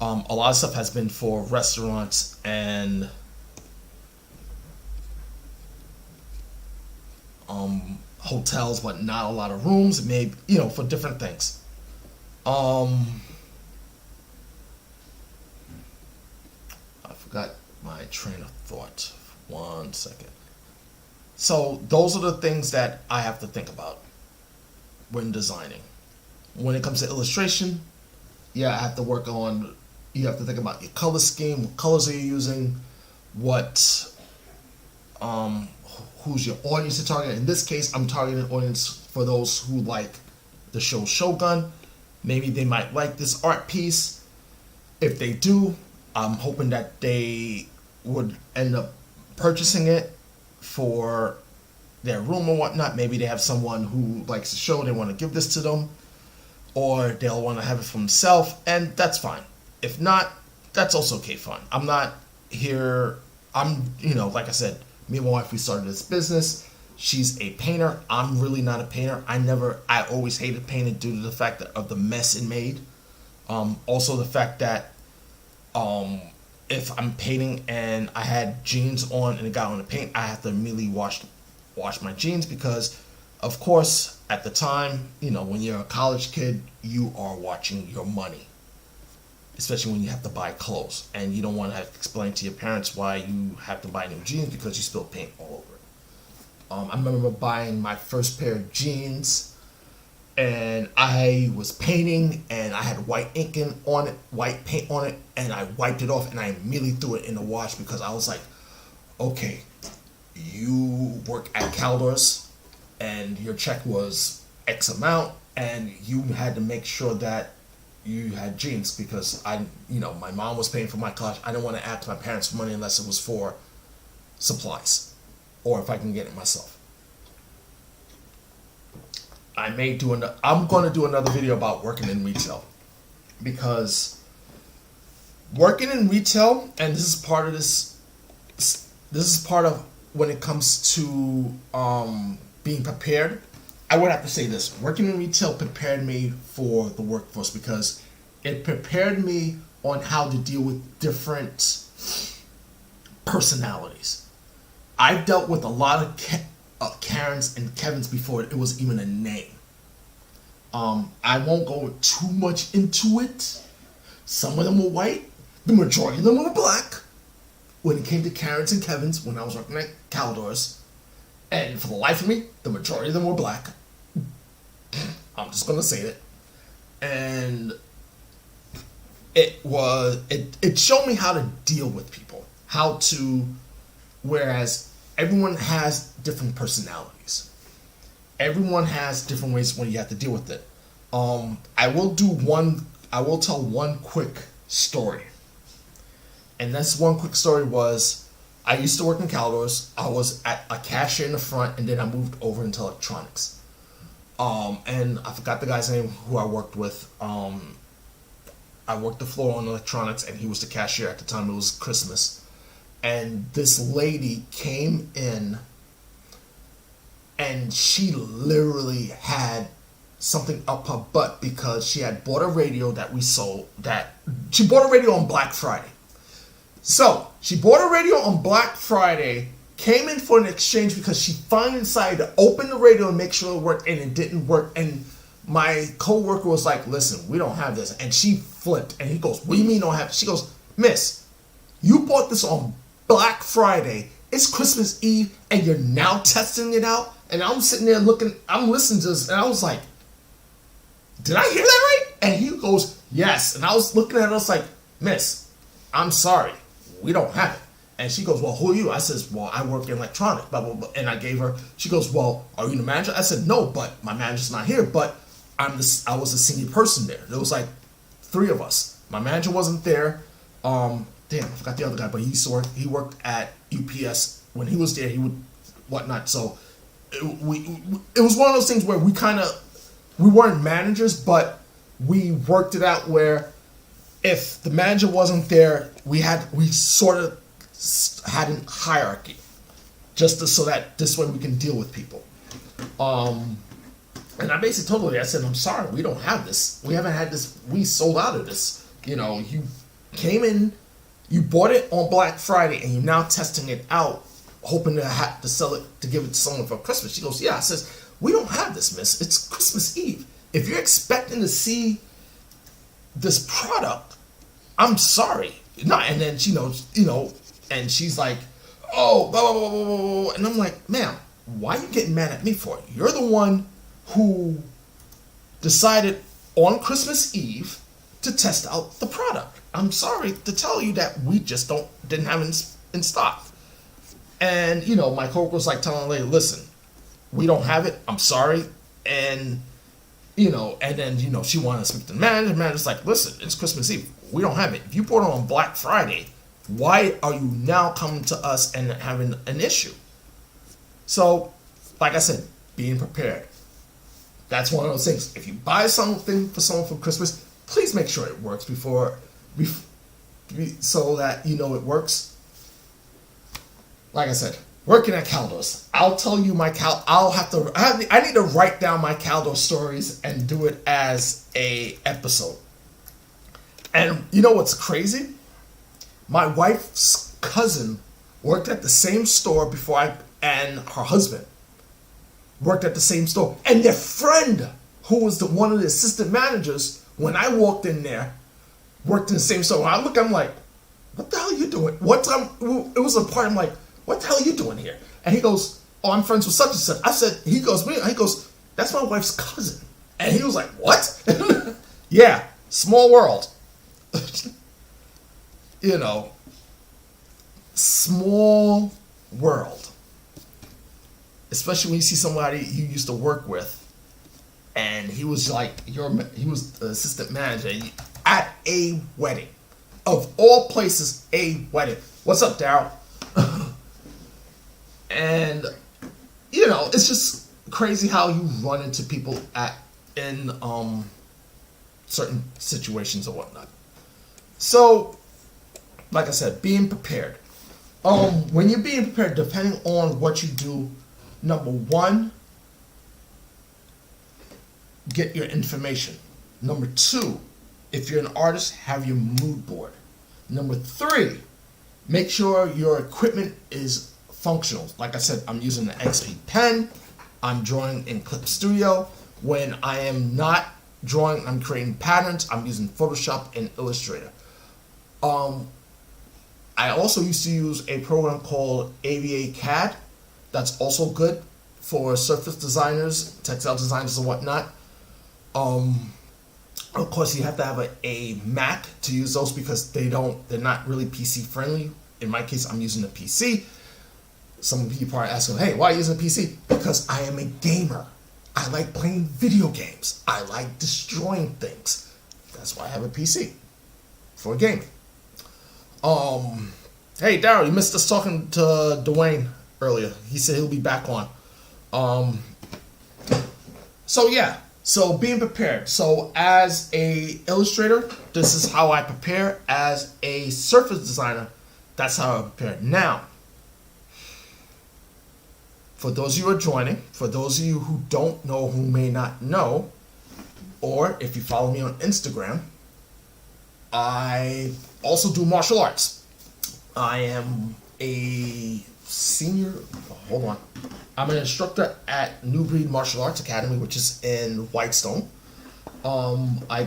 a lot of stuff has been for restaurants and hotels, but not a lot of rooms. Maybe, for different things. I forgot my train of thought. 1 second. So those are the things that I have to think about when designing. When it comes to illustration, I have to work on. You have to think about your color scheme. What colors are you using? Who's your audience to target? In this case, I'm targeting an audience for those who like the show Shogun. Maybe they might like this art piece. If they do, I'm hoping that they would end up purchasing it for their room or whatnot. Maybe they have someone who likes the show, they want to give this to them, or they'll want to have it for themselves, and that's fine. If not, that's also okay, fine. I'm not here, like I said, me and my wife, we started this business. She's a painter. I'm really not a painter. I always hated painting due to the fact of the mess it made. Also the fact that if I'm painting and I had jeans on and it got on the paint, I have to immediately wash my jeans because, of course, at the time, when you're a college kid, you are watching your money. Especially when you have to buy clothes and you don't want to have to explain to your parents why you have to buy new jeans because you spilled paint all over it. I remember buying my first pair of jeans and I was painting and I had white paint on it, and I wiped it off and I immediately threw it in the wash because I was like, okay, you work at Caldors and your check was X amount and you had to make sure that you had jeans because my mom was paying for my college. I didn't want to ask my parents for money unless it was for supplies or if I can get it myself. I'm going to do another video about working in retail because working in retail, and this is part of when it comes to being prepared. I would have to say this: working in retail prepared me for the workforce because It prepared me on how to deal with different personalities. I've dealt with a lot of Karens and Kevins before it was even a name. I won't go too much into it. Some of them were white. The majority of them were black. When it came to Karens and Kevins, when I was working at Caldors, and for the life of me, the majority of them were black. I'm just gonna say it. And it showed me how to deal with people. Whereas everyone has different personalities. Everyone has different ways when you have to deal with it. I will tell one quick story. And this one quick story was, I used to work in Caldors. I was at a cashier in the front, and then I moved over into electronics. And I forgot the guy's name who I worked with. I worked the floor on electronics, and he was the cashier at the time. It was Christmas. And this lady came in, and she literally had something up her butt because she had bought a radio that we sold. She bought a radio on Black Friday. So she bought a radio on Black Friday, came in for an exchange because she finally decided to open the radio and make sure it worked, and it didn't work. And my coworker was like, "Listen, we don't have this," and she flipped. And he goes, "What do you mean you don't have it?" She goes, "Miss, you bought this on Black Friday. It's Christmas Eve, and you're now testing it out." And I'm sitting there I'm listening to this, and I was like, "Did I hear that right?" And he goes, "Yes." And I was looking at her, I was like, "Miss, I'm sorry, we don't have it." And she goes, "Well, who are you?" I says, "Well, I work in electronics, blah, blah, blah." And I gave her, she goes, "Well, are you the manager?" I said, "No, but my manager's not here, but I was a senior person there." There was like 3 of us. My manager wasn't there. Damn, I forgot the other guy, but he worked at UPS. When he was there, he would whatnot. So it was one of those things where we weren't managers, but we worked it out where if the manager wasn't there, we sort of had a hierarchy, so that this way we can deal with people. And I basically told her, I said, "I'm sorry, we don't have this. We haven't had this. We sold out of this. You came in, you bought it on Black Friday, and you're now testing it out, hoping to sell it, to give it to someone for Christmas." She goes, "Yeah." I says, "We don't have this, miss. It's Christmas Eve. If you're expecting to see this product, I'm sorry." No, and then she knows, and she's like, "Oh, blah, blah, blah, blah, blah." And I'm like, "Ma'am, why are you getting mad at me for it? You're the one who decided on Christmas Eve to test out the product. I'm sorry to tell you that we just didn't have it in stock." And, my coworker was like telling the lady, "Listen, we don't have it. I'm sorry." And, and then, she wanted to speak to the manager. The manager's like, "Listen, it's Christmas Eve. We don't have it. If you bought it on Black Friday, why are you now coming to us and having an issue?" So, like I said, being prepared. That's one of those things. If you buy something for someone for Christmas, please make sure it works so that it works. Like I said, working at Caldors, I'll tell you I need to write down my Caldors stories and do it as a episode. And you know what's crazy? My wife's cousin worked at the same store and her husband worked at the same store. And their friend, who was one of the assistant managers, when I walked in there, worked in the same store. When I look, I'm like, "What the hell are you doing?" One time, it was a part, I'm like, "What the hell are you doing here?" And he goes, "Oh, I'm friends with such and such." I said, he goes, "That's my wife's cousin." And he was like, "What?" Yeah, small world. Small world. Especially when you see somebody you used to work with, and he was he was the assistant manager at a wedding. Of all places, a wedding. "What's up, Daryl?" And, it's just crazy how you run into people in certain situations or whatnot. So, like I said, being prepared. When you're being prepared, depending on what you do, number 1, get your information. Number 2, if you're an artist, have your mood board. Number 3, make sure your equipment is functional. Like I said, I'm using the XP pen. I'm drawing in Clip Studio. When I am not drawing, I'm creating patterns, I'm using Photoshop and Illustrator. I also used to use a program called AVA CAD. That's also good for surface designers, textile designers, and whatnot. Of course, you have to have a Mac to use those because they're not really PC friendly. In my case, I'm using a PC. Some people are asking, hey, why are you using a PC? Because I am a gamer. I like playing video games. I like destroying things. That's why I have a PC for gaming. Hey, Daryl, you missed us talking to Dwayne earlier. He said he'll be back on. So being prepared. So as a illustrator, this is how I prepare. As a surface designer, that's how I prepare. Now, for those of you who are joining, for those of you who don't know, who may not know, or if you follow me on Instagram, I also do martial arts. I am a senior, I'm an instructor at New Breed Martial Arts Academy, which is in Whitestone. I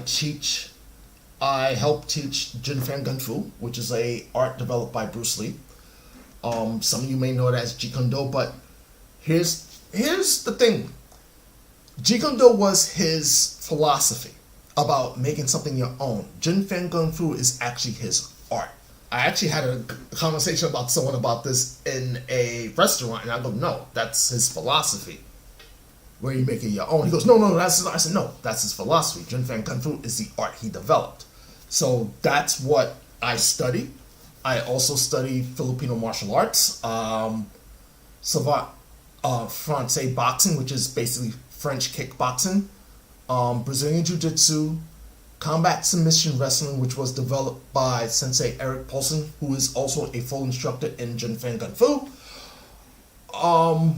help teach Jin Fan Gun Fu, which is a art developed by Bruce Lee. Some of you may know it as Jeet Kune Do, but here's the thing. Jeet Kune Do was his philosophy about making something your own. Jin Fan Gun Fu is actually his art. I actually had a conversation about someone about this in a restaurant, and I go, no, that's his philosophy. Where you make it your own. He goes, no, that's his. I said, no, that's his philosophy. Jin Fan Kung Fu is the art he developed. So that's what I study. I also study Filipino martial arts, Savant Francais boxing, which is basically French kickboxing, Brazilian Jiu-Jitsu, combat submission wrestling, which was developed by Sensei Eric Paulson, who is also a full instructor in Jin Fan Gun Fu. I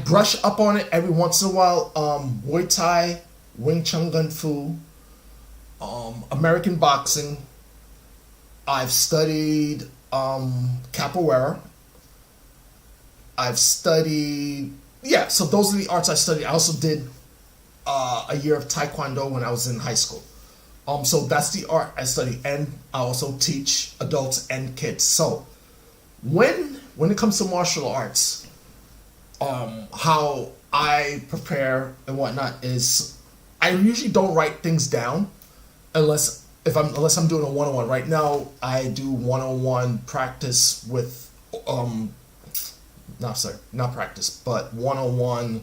brush up on it every once in a while. Muay Thai, Wing Chun Gun Fu, American boxing. I've studied capoeira. I've studied, so those are the arts I studied. I also did a year of Taekwondo when I was in high school. So that's the art I study, and I also teach adults and kids. So when it comes to martial arts, how I prepare and whatnot is I usually don't write things down unless I'm doing a one-on-one. Right now, I do one-on-one practice with one-on-one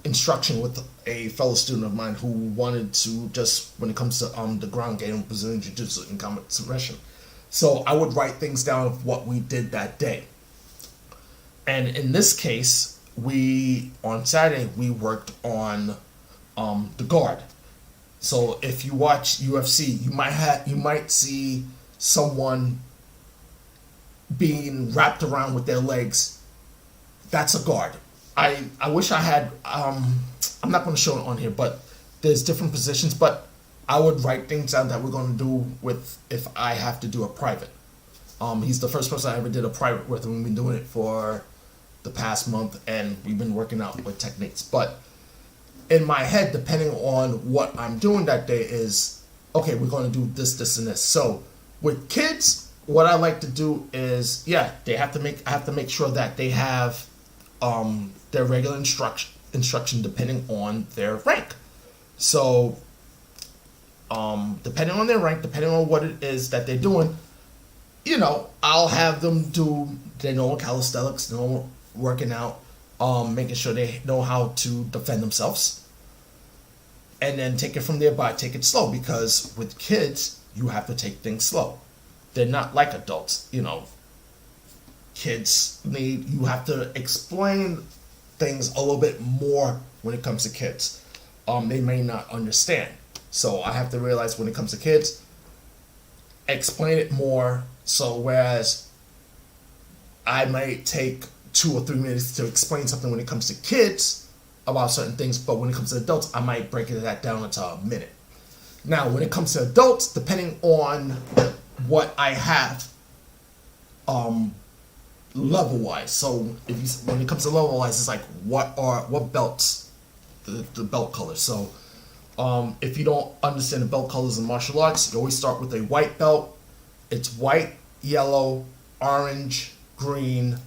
instruction with a fellow student of mine who wanted to just, when it comes to the ground game, Brazilian Jiu-Jitsu and combat submission. So I would write things down of what we did that day. And in this case, on Saturday, we worked on the guard. So if you watch UFC, you might see someone being wrapped around with their legs. That's a guard. I wish I had, I'm not going to show it on here, but there's different positions, but I would write things down that we're going to do if I have to do a private. He's the first person I ever did a private with, and we've been doing it for the past month, and we've been working out with techniques. But in my head, depending on what I'm doing that day is, okay, we're going to do this, this, and this. So with kids, what I like to do is, I have to make sure that they have their regular instruction depending on their rank. So depending on their rank, depending on what it is that they're doing, I'll have them do their normal calisthenics, normal working out, making sure they know how to defend themselves, and then take it from there. But take it slow, because with kids, you have to take things slow. They're not like adults, Kids you have to explain things a little bit more when it comes to kids. They may not understand. So I have to realize when it comes to kids, explain it more. So whereas I might take 2 or 3 minutes to explain something when it comes to kids, about certain things, but when it comes to adults, I might break that down into a minute. Now, when it comes to adults, depending on what I have, level-wise. So when it comes to level-wise, it's like what belts, the belt colors. So if you don't understand the belt colors in martial arts, you always start with a white belt. It's white, yellow, orange, green,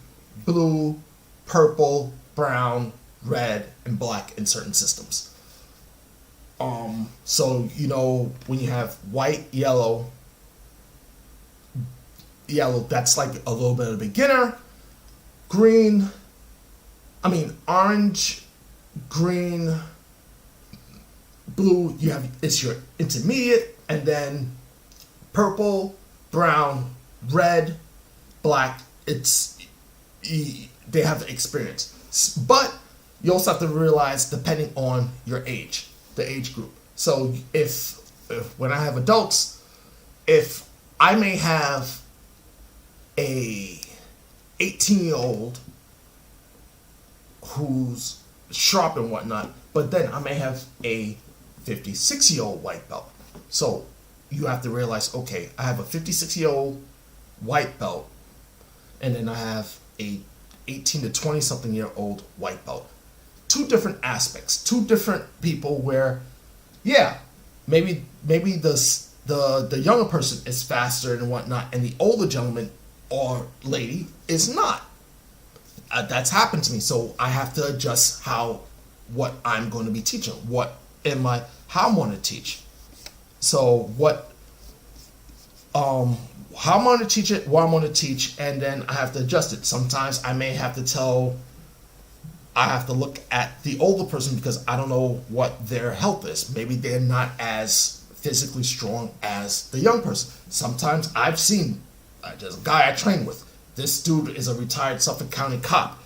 blue, purple, brown, red, and black in certain systems. So when you have white, yellow, that's like a little bit of a beginner. Orange, green, blue, it's your intermediate, and then purple, brown, red, black, they have the experience. But you also have to realize, depending on your age, the age group. So if when I have adults, if I may have a 18-year-old who's sharp and whatnot, but then I may have a 56-year-old white belt. So you have to realize, okay, I have a 56-year-old white belt, and then I have a 18 to 20-something-year-old white belt. Two different aspects, two different people where, maybe the younger person is faster and whatnot, and the older gentleman or lady is not. That's happened to me, so I have to adjust what I'm going to be teaching, how I'm going to teach. So how I'm going to teach it, what I'm going to teach, and then I have to adjust it. Sometimes I may have to look at the older person because I don't know what their health is. Maybe they're not as physically strong as the young person. Sometimes I've seen, there's a guy I train with. This dude is a retired Suffolk County cop.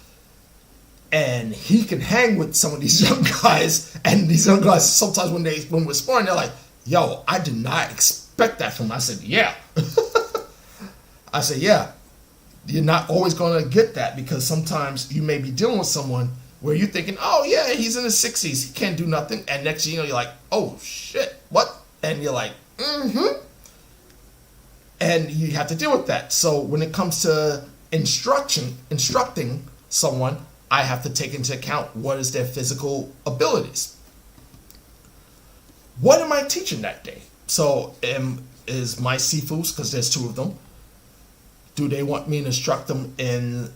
And he can hang with some of these young guys. And these young guys, sometimes when we're sparring, they're like, yo, I did not expect that from him. I said, yeah. I said, yeah. You're not always going to get that, because sometimes you may be dealing with someone where you're thinking, oh, yeah, he's in his 60s. He can't do nothing. And next thing you know, you're like, oh, shit, what? And you're like, mm-hmm. And you have to deal with that. So when it comes to instructing someone, I have to take into account what is their physical abilities. What am I teaching that day? So is my Sifus, because there's two of them, do they want me to instruct them in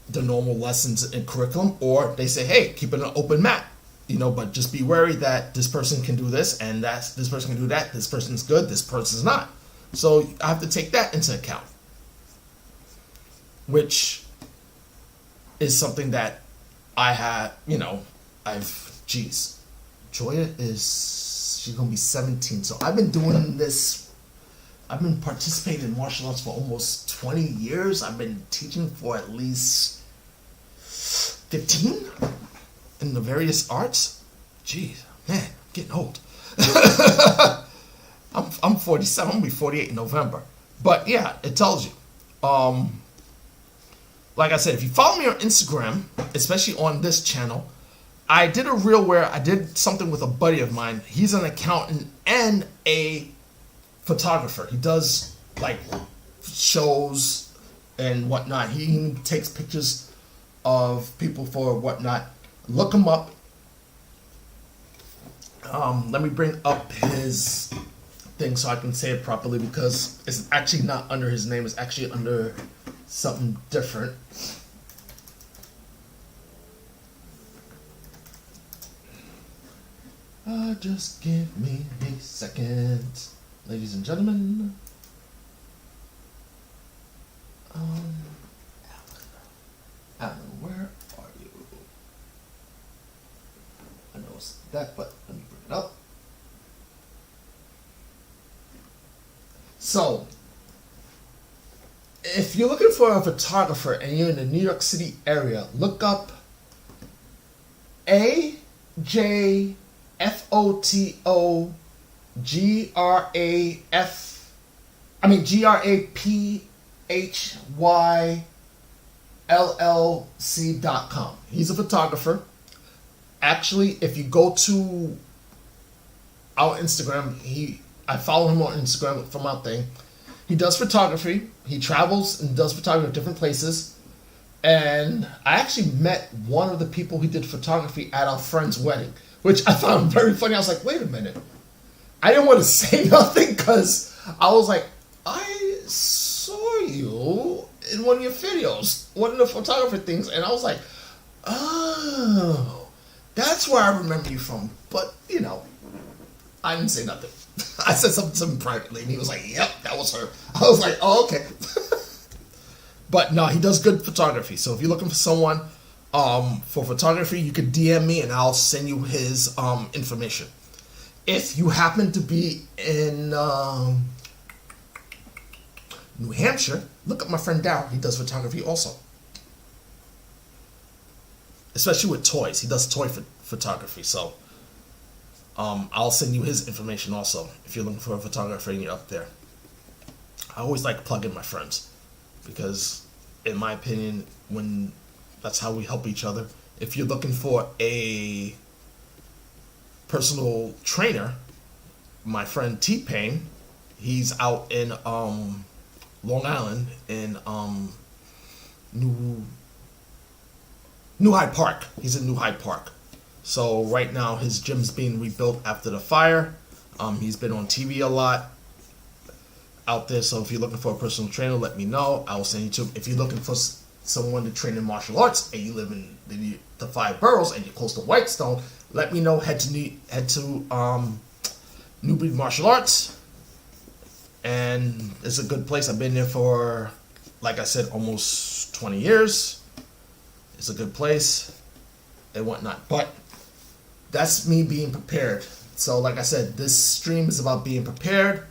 the normal lessons and curriculum, or they say, hey, keep it an open mat, but just be wary that this person can do this and this person can do that, this person's good, this person's not. So I have to take that into account, which is something that I have, Joya she's going to be 17. So I've been doing this, I've been participating in martial arts for almost 20 years. I've been teaching for at least 15 in the various arts. Jeez, man, I'm getting old. I'm 47. I'm gonna be 48 in November. But yeah, it tells you. Like I said, if you follow me on Instagram, especially on this channel, I did a reel where I did something with a buddy of mine. He's an accountant and a photographer. He does like shows and whatnot. He takes pictures of people for whatnot. Look him up. Let me bring up his thing so I can say it properly, because it's actually not under his name. It's actually under something different. Just give me a second, ladies and gentlemen. Alan, where are you? I know it's that, but let me bring it up. So, if you're looking for a photographer and you're in the New York City area, look up GRAPHYLLC.com. He's a photographer. Actually, if you go to our Instagram, I follow him on Instagram from our thing. He does photography. He travels and does photography at different places. And I actually met one of the people he did photography at our friend's wedding, which I found very funny. I was like, wait a minute. I didn't want to say nothing because I was like, I saw you in one of your videos, one of the photography things. And I was like, oh, that's where I remember you from. But, I didn't say nothing. I said something to him privately, and he was like, yep, that was her. I was like, oh, okay. But no, he does good photography. So if you're looking for someone for photography, you can DM me, and I'll send you his information. If you happen to be in New Hampshire, look up my friend Darryl. He does photography also. Especially with toys. He does toy photography, so... I'll send you his information also if you're looking for a photographer and you're up there. I always like plugging my friends because, in my opinion, that's how we help each other. If you're looking for a personal trainer, my friend T-Pain, he's out in Long Island in New Hyde Park. He's in New Hyde Park. So right now his gym's being rebuilt after the fire. He's been on TV a lot out there. So if you're looking for a personal trainer, let me know. I will send you to him. If you're looking for someone to train in martial arts and you live in the 5 boroughs and you're close to Whitestone, let me know. Head to New Breed Martial Arts, and it's a good place. I've been there for, like I said, almost 20 years. It's a good place and whatnot, but that's me being prepared. So like I said, this stream is about being prepared.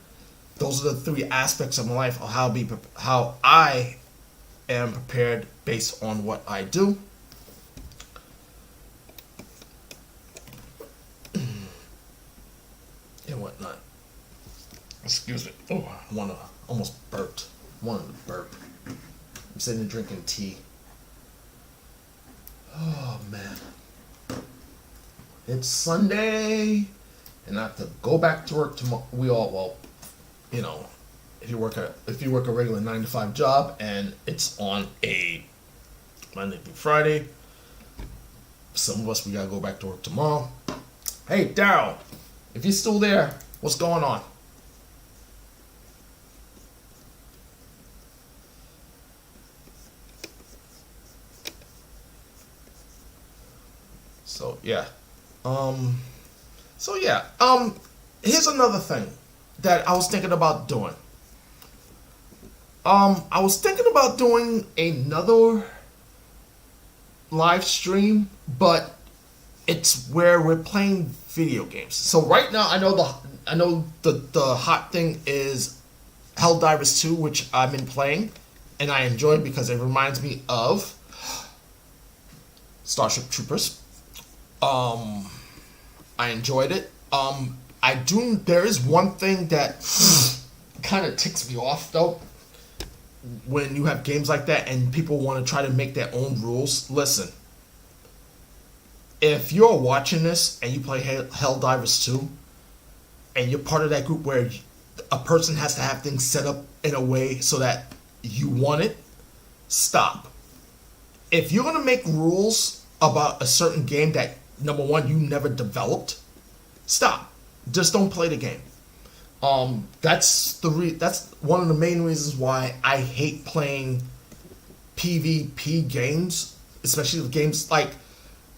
Those are the 3 aspects of my life of how I am prepared based on what I do. And whatnot. Excuse me. Oh, I almost burped. Wanted to burp. I'm sitting there drinking tea. Oh man. It's Sunday, and I have to go back to work tomorrow. If you work a regular 9-to-5 job and it's on a Monday through Friday, some of us, we gotta go back to work tomorrow. Hey Darryl, if you're still there, what's going on? So yeah. Here's another thing that I was thinking about doing. I was thinking about doing another live stream, but it's where we're playing video games. So right now, I know the hot thing is Helldivers 2, which I've been playing, and I enjoy because it reminds me of Starship Troopers. I enjoyed it. There is one thing that kind of ticks me off though. When you have games like that and people want to try to make their own rules, listen. If you're watching this and you play Helldivers 2, and you're part of that group where a person has to have things set up in a way so that you want it, stop. If you're going to make rules about a certain game that, number one, you never developed, stop. Just don't play the game. That's one of the main reasons why I hate playing PvP games, especially games like,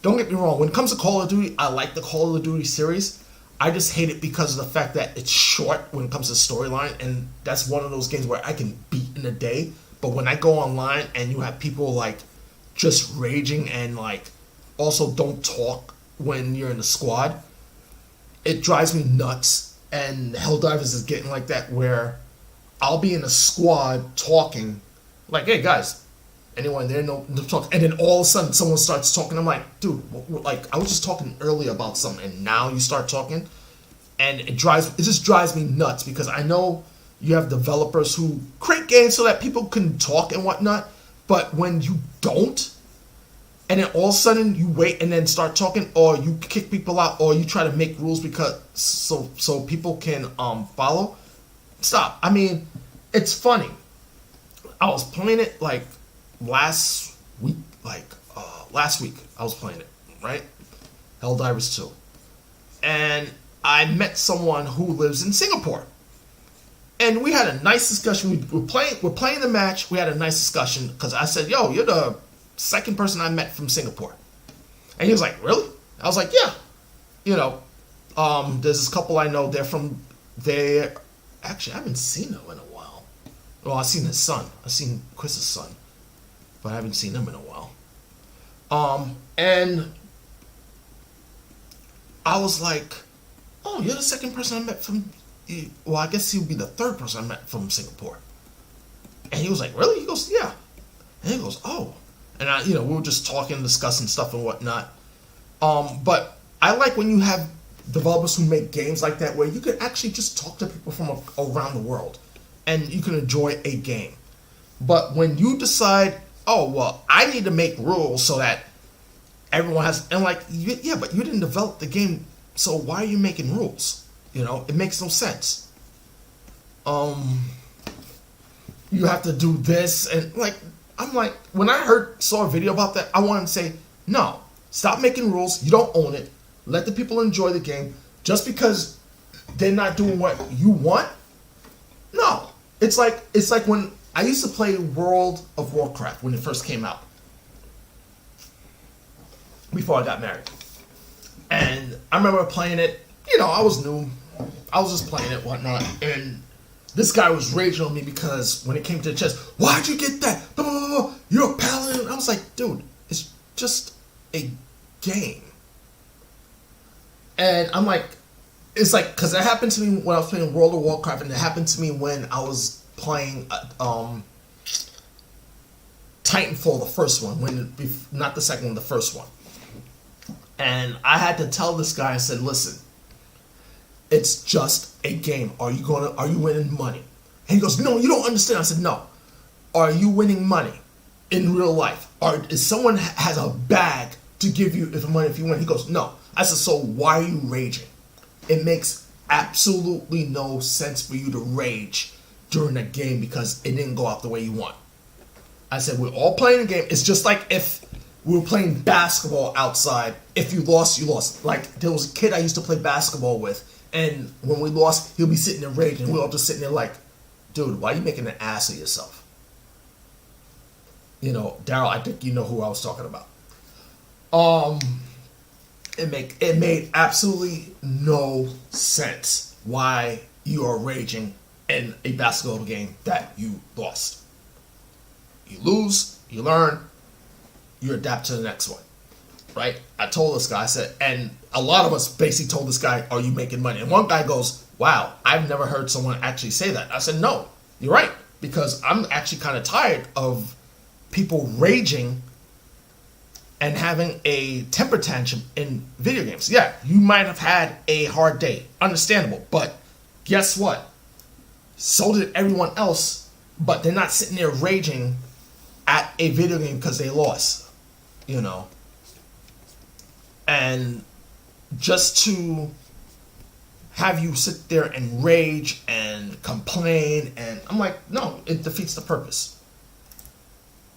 don't get me wrong, when it comes to Call of Duty, I like the Call of Duty series. I just hate it because of the fact that it's short when it comes to storyline, and that's one of those games where I can beat in a day. But when I go online and you have people like just raging and like also don't talk when you're in a squad, it drives me nuts. And Helldivers is getting like that where I'll be in a squad talking like, hey guys, anyone there? No talk. And then all of a sudden someone starts talking. I'm like, dude, like I was just talking earlier about something and now you start talking. And it just drives me nuts because I know you have developers who create games so that people can talk and whatnot. But when you don't, and then all of a sudden you wait and then start talking, or you kick people out, or you try to make rules because so people can follow. Stop. I mean, it's funny. I was playing it like last week I was playing it, right? Helldivers 2. And I met someone who lives in Singapore. And we had a nice discussion. We're playing the match. We had a nice discussion because I said, "Yo, you're the second person I met from Singapore." And he was like, "Really?" I was like, "Yeah." You know, there's this couple I know. They're from there. Actually, I haven't seen them in a while. Well, I've seen his son. I've seen Chris's son, but I haven't seen him in a while. And I was like, "Oh, you're the second person I met from." Well, I guess he would be the third person I met from Singapore. And he was like, "Really?" He goes, "Yeah." And he goes, "Oh." And we were just talking, discussing stuff and whatnot. But I like when you have developers who make games like that, where you can actually just talk to people from around the world, and you can enjoy a game. But when you decide, "Oh, well, I need to make rules so that everyone has," and like, yeah, but you didn't develop the game, so why are you making rules? It makes no sense. You have to do this, and like, I'm like, when I saw a video about that, I wanted to say, no, stop making rules. You don't own it. Let the people enjoy the game. Just because they're not doing what you want, no. It's like when I used to play World of Warcraft when it first came out, before I got married, and I remember playing it. I was new. I was just playing it, whatnot, and this guy was raging on me because when it came to the chest, "Why'd you get that? Blah, blah, blah, blah. You're a paladin." I was like, dude, it's just a game. And I'm like, it's like, because it happened to me when I was playing World of Warcraft, and it happened to me when I was playing Titanfall, the first one, not the second one, the first one. And I had to tell this guy, I said, "Listen, it's just a game. Are you winning money?" And he goes, "No, you don't understand." I said, "No. Are you winning money in real life? Or is someone has a bag to give you if money if you win?" He goes, "No." I said, "So why are you raging? It makes absolutely no sense for you to rage during a game because it didn't go out the way you want." I said, "We're all playing a game. It's just like if we were playing basketball outside. If you lost, you lost." Like, there was a kid I used to play basketball with, and when we lost, he'll be sitting there raging. We're all just sitting there like, "Dude, why are you making an ass of yourself?" Daryl, I think you know who I was talking about. It made absolutely no sense why you are raging in a basketball game that you lost. You lose, you learn, you adapt to the next one, right? I told this guy, I said, and a lot of us basically told this guy, "Are you making money?" And one guy goes, "Wow, I've never heard someone actually say that." I said, "No, you're right, because I'm actually kind of tired of people raging and having a temper tantrum in video games. Yeah, you might have had a hard day, understandable, but guess what? So did everyone else, but they're not sitting there raging at a video game because they lost, And just to have you sit there and rage and complain, and I'm like, no, it defeats the purpose.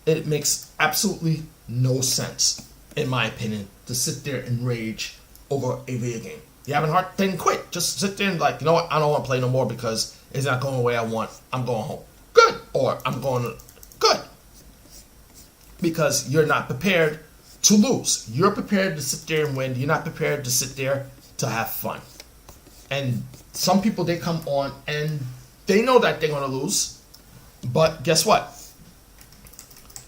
It makes absolutely no sense, in my opinion, to sit there and rage over a video game. You having a hard, then quit. Just sit there and like, "You know what? I don't want to play no more because it's not going the way I want. I'm going home." Good. Or I'm going, good. Because you're not prepared to lose. You're prepared to sit there and win. You're not prepared to sit there to have fun. And some people, they come on and they know that they're going to lose. But guess what?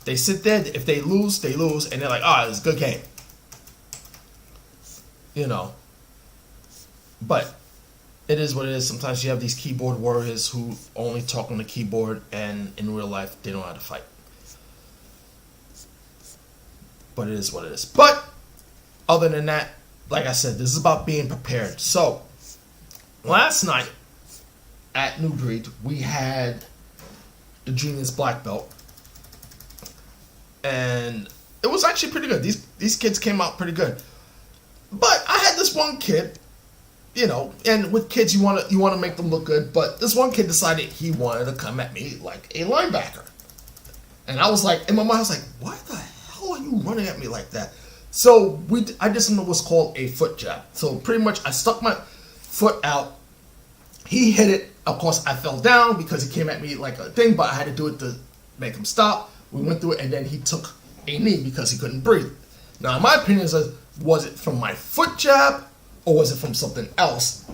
They sit there. If they lose, and they're like, "Oh, it's a good game." But it is what it is. Sometimes you have these keyboard warriors who only talk on the keyboard, and in real life, they don't know how to fight. But it is what it is. But other than that, like I said, this is about being prepared. So, last night at New Breed, we had the Genius Black Belt. And it was actually pretty good. These kids came out pretty good. But I had this one kid, you know, and with kids you want to make them look good, but this one kid decided he wanted to come at me like a linebacker. And I was like, in my mind I was like, why the hell are you running at me like that? So I did something that was called a foot jab. So pretty much I stuck my foot out. He hit it. Of course, I fell down because he came at me like a thing, but I had to do it to make him stop. We went through it, and then he took a knee because he couldn't breathe. Now, in my opinion, was it from my foot jab or was it from something else?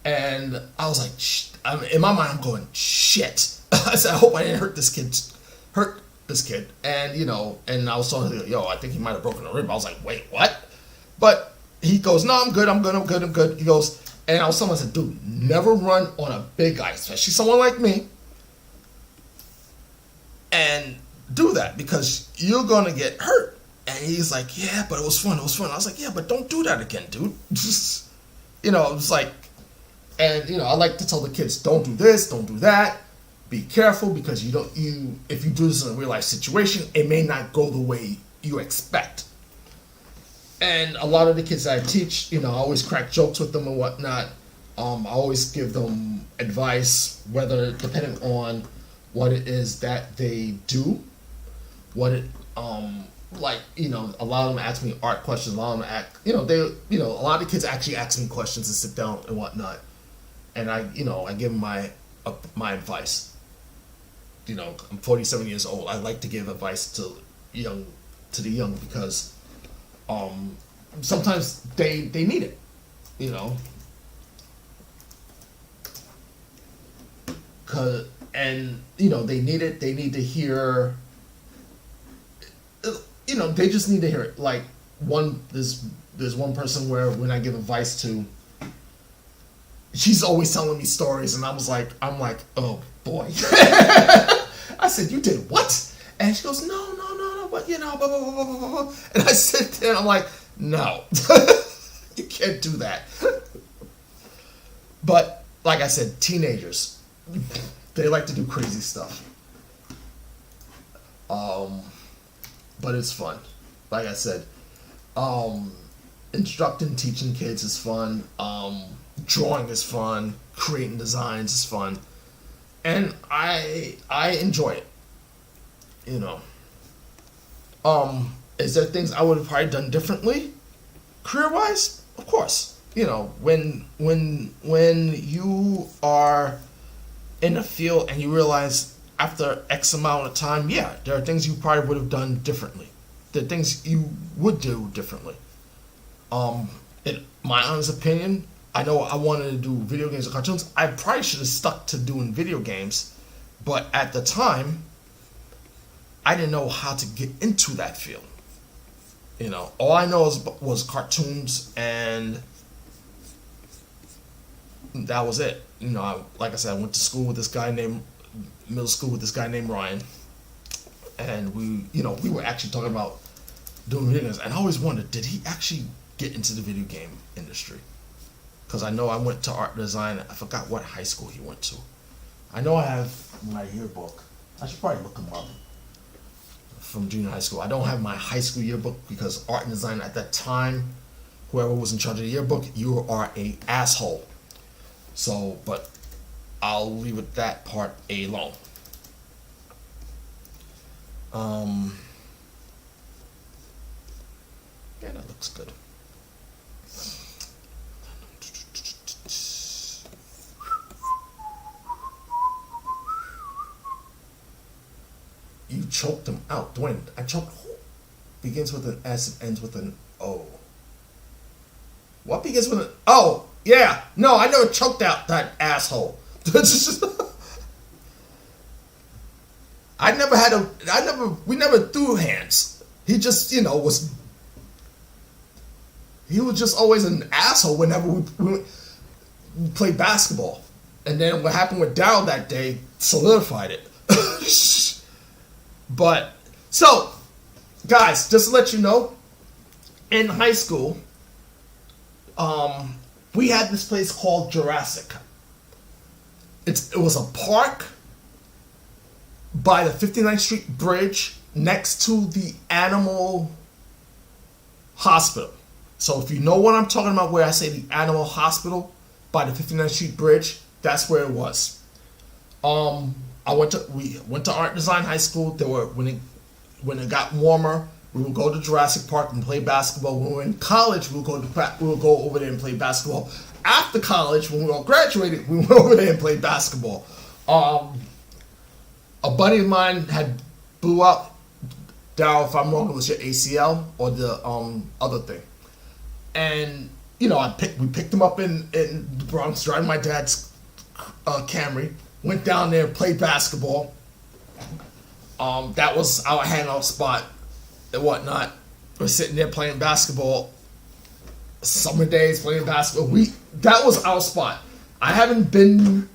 And I was like, in my mind, I'm going, shit. I said, I hope I didn't hurt this kid. And, you know, and I was telling him, yo, I think he might have broken a rib. I was like, wait, what? But he goes, no, I'm good. He goes, and I was telling him, I said, dude, never run on a big guy, especially someone like me, and do that because you're going to get hurt. And he's like, yeah, but it was fun. I was like, yeah, but don't do that again, dude. You know, it was like, and, you know, I like to tell the kids, don't do this, don't do that. Be careful because if you do this in a real life situation, it may not go the way you expect. And a lot of the kids that I teach, you know, I always crack jokes with them and whatnot. I always give them advice, whether depending on what it is that they do, like, you know, a lot of them ask me art questions. A lot of them a lot of the kids actually ask me questions and sit down and whatnot, and I give them my advice. You know, I'm 47 years old. I like to give advice to the young because sometimes they need it, you know. And you know, they need it. They need to hear. You know, they just need to hear it. Like there's one person where when I give advice to, she's always telling me stories, and I'm like, oh boy. I said, you did what? And she goes, no, but you know, blah, blah, blah, blah, blah. And I sit there and I'm like, no, you can't do that. But like I said, teenagers, they like to do crazy stuff. But it's fun. Like I said, instructing, teaching kids is fun. Drawing is fun. Creating designs is fun. And I enjoy it. You know. Is there things I would have probably done differently? Career-wise? Of course. You know, when you are in a field and you realize after X amount of time, yeah, there are things you probably would have done differently. There are things you would do differently. In my honest opinion, I know I wanted to do video games or cartoons. I probably should have stuck to doing video games, but at the time, I didn't know how to get into that field. You know, all I know was cartoons, and that was it. You know, like I said, I went to school with middle school with this guy named Ryan, and we were actually talking about doing video games, and I always wondered, did he actually get into the video game industry? Because I know I went to art design. I forgot what high school he went to. I know I have my yearbook. I should probably look him up. From junior high school. I don't have my high school yearbook because art and design at that time, whoever was in charge of the yearbook, you are a asshole. So, but I'll leave it that part alone. Yeah, that looks good. You choked them out. Dwayne, I choked who? Begins with an S and ends with an O. What begins with an O? Yeah. No, I never choked out that asshole. We never threw hands. He just, he was just always an asshole whenever we played basketball. And then what happened with Daryl that day solidified it. But, so, guys, just to let you know, in high school, we had this place called Jurassic. It was a park by the 59th Street Bridge next to the animal hospital. So if you know what I'm talking about, where I say the animal hospital by the 59th Street Bridge, that's where it was. We went to Art Design High School. There were when it got warmer, we would go to Jurassic Park and play basketball. When we were in college, we would go over there and play basketball. After college, when we all graduated, we went over there and played basketball. A buddy of mine had blew out. Daryl, if I'm wrong, it was your ACL or the other thing. And we picked him up in the Bronx, driving my dad's Camry. Went down there, played basketball. That was our hangout spot and whatnot. We're sitting there playing basketball. Summer days playing basketball. That was our spot. I haven't been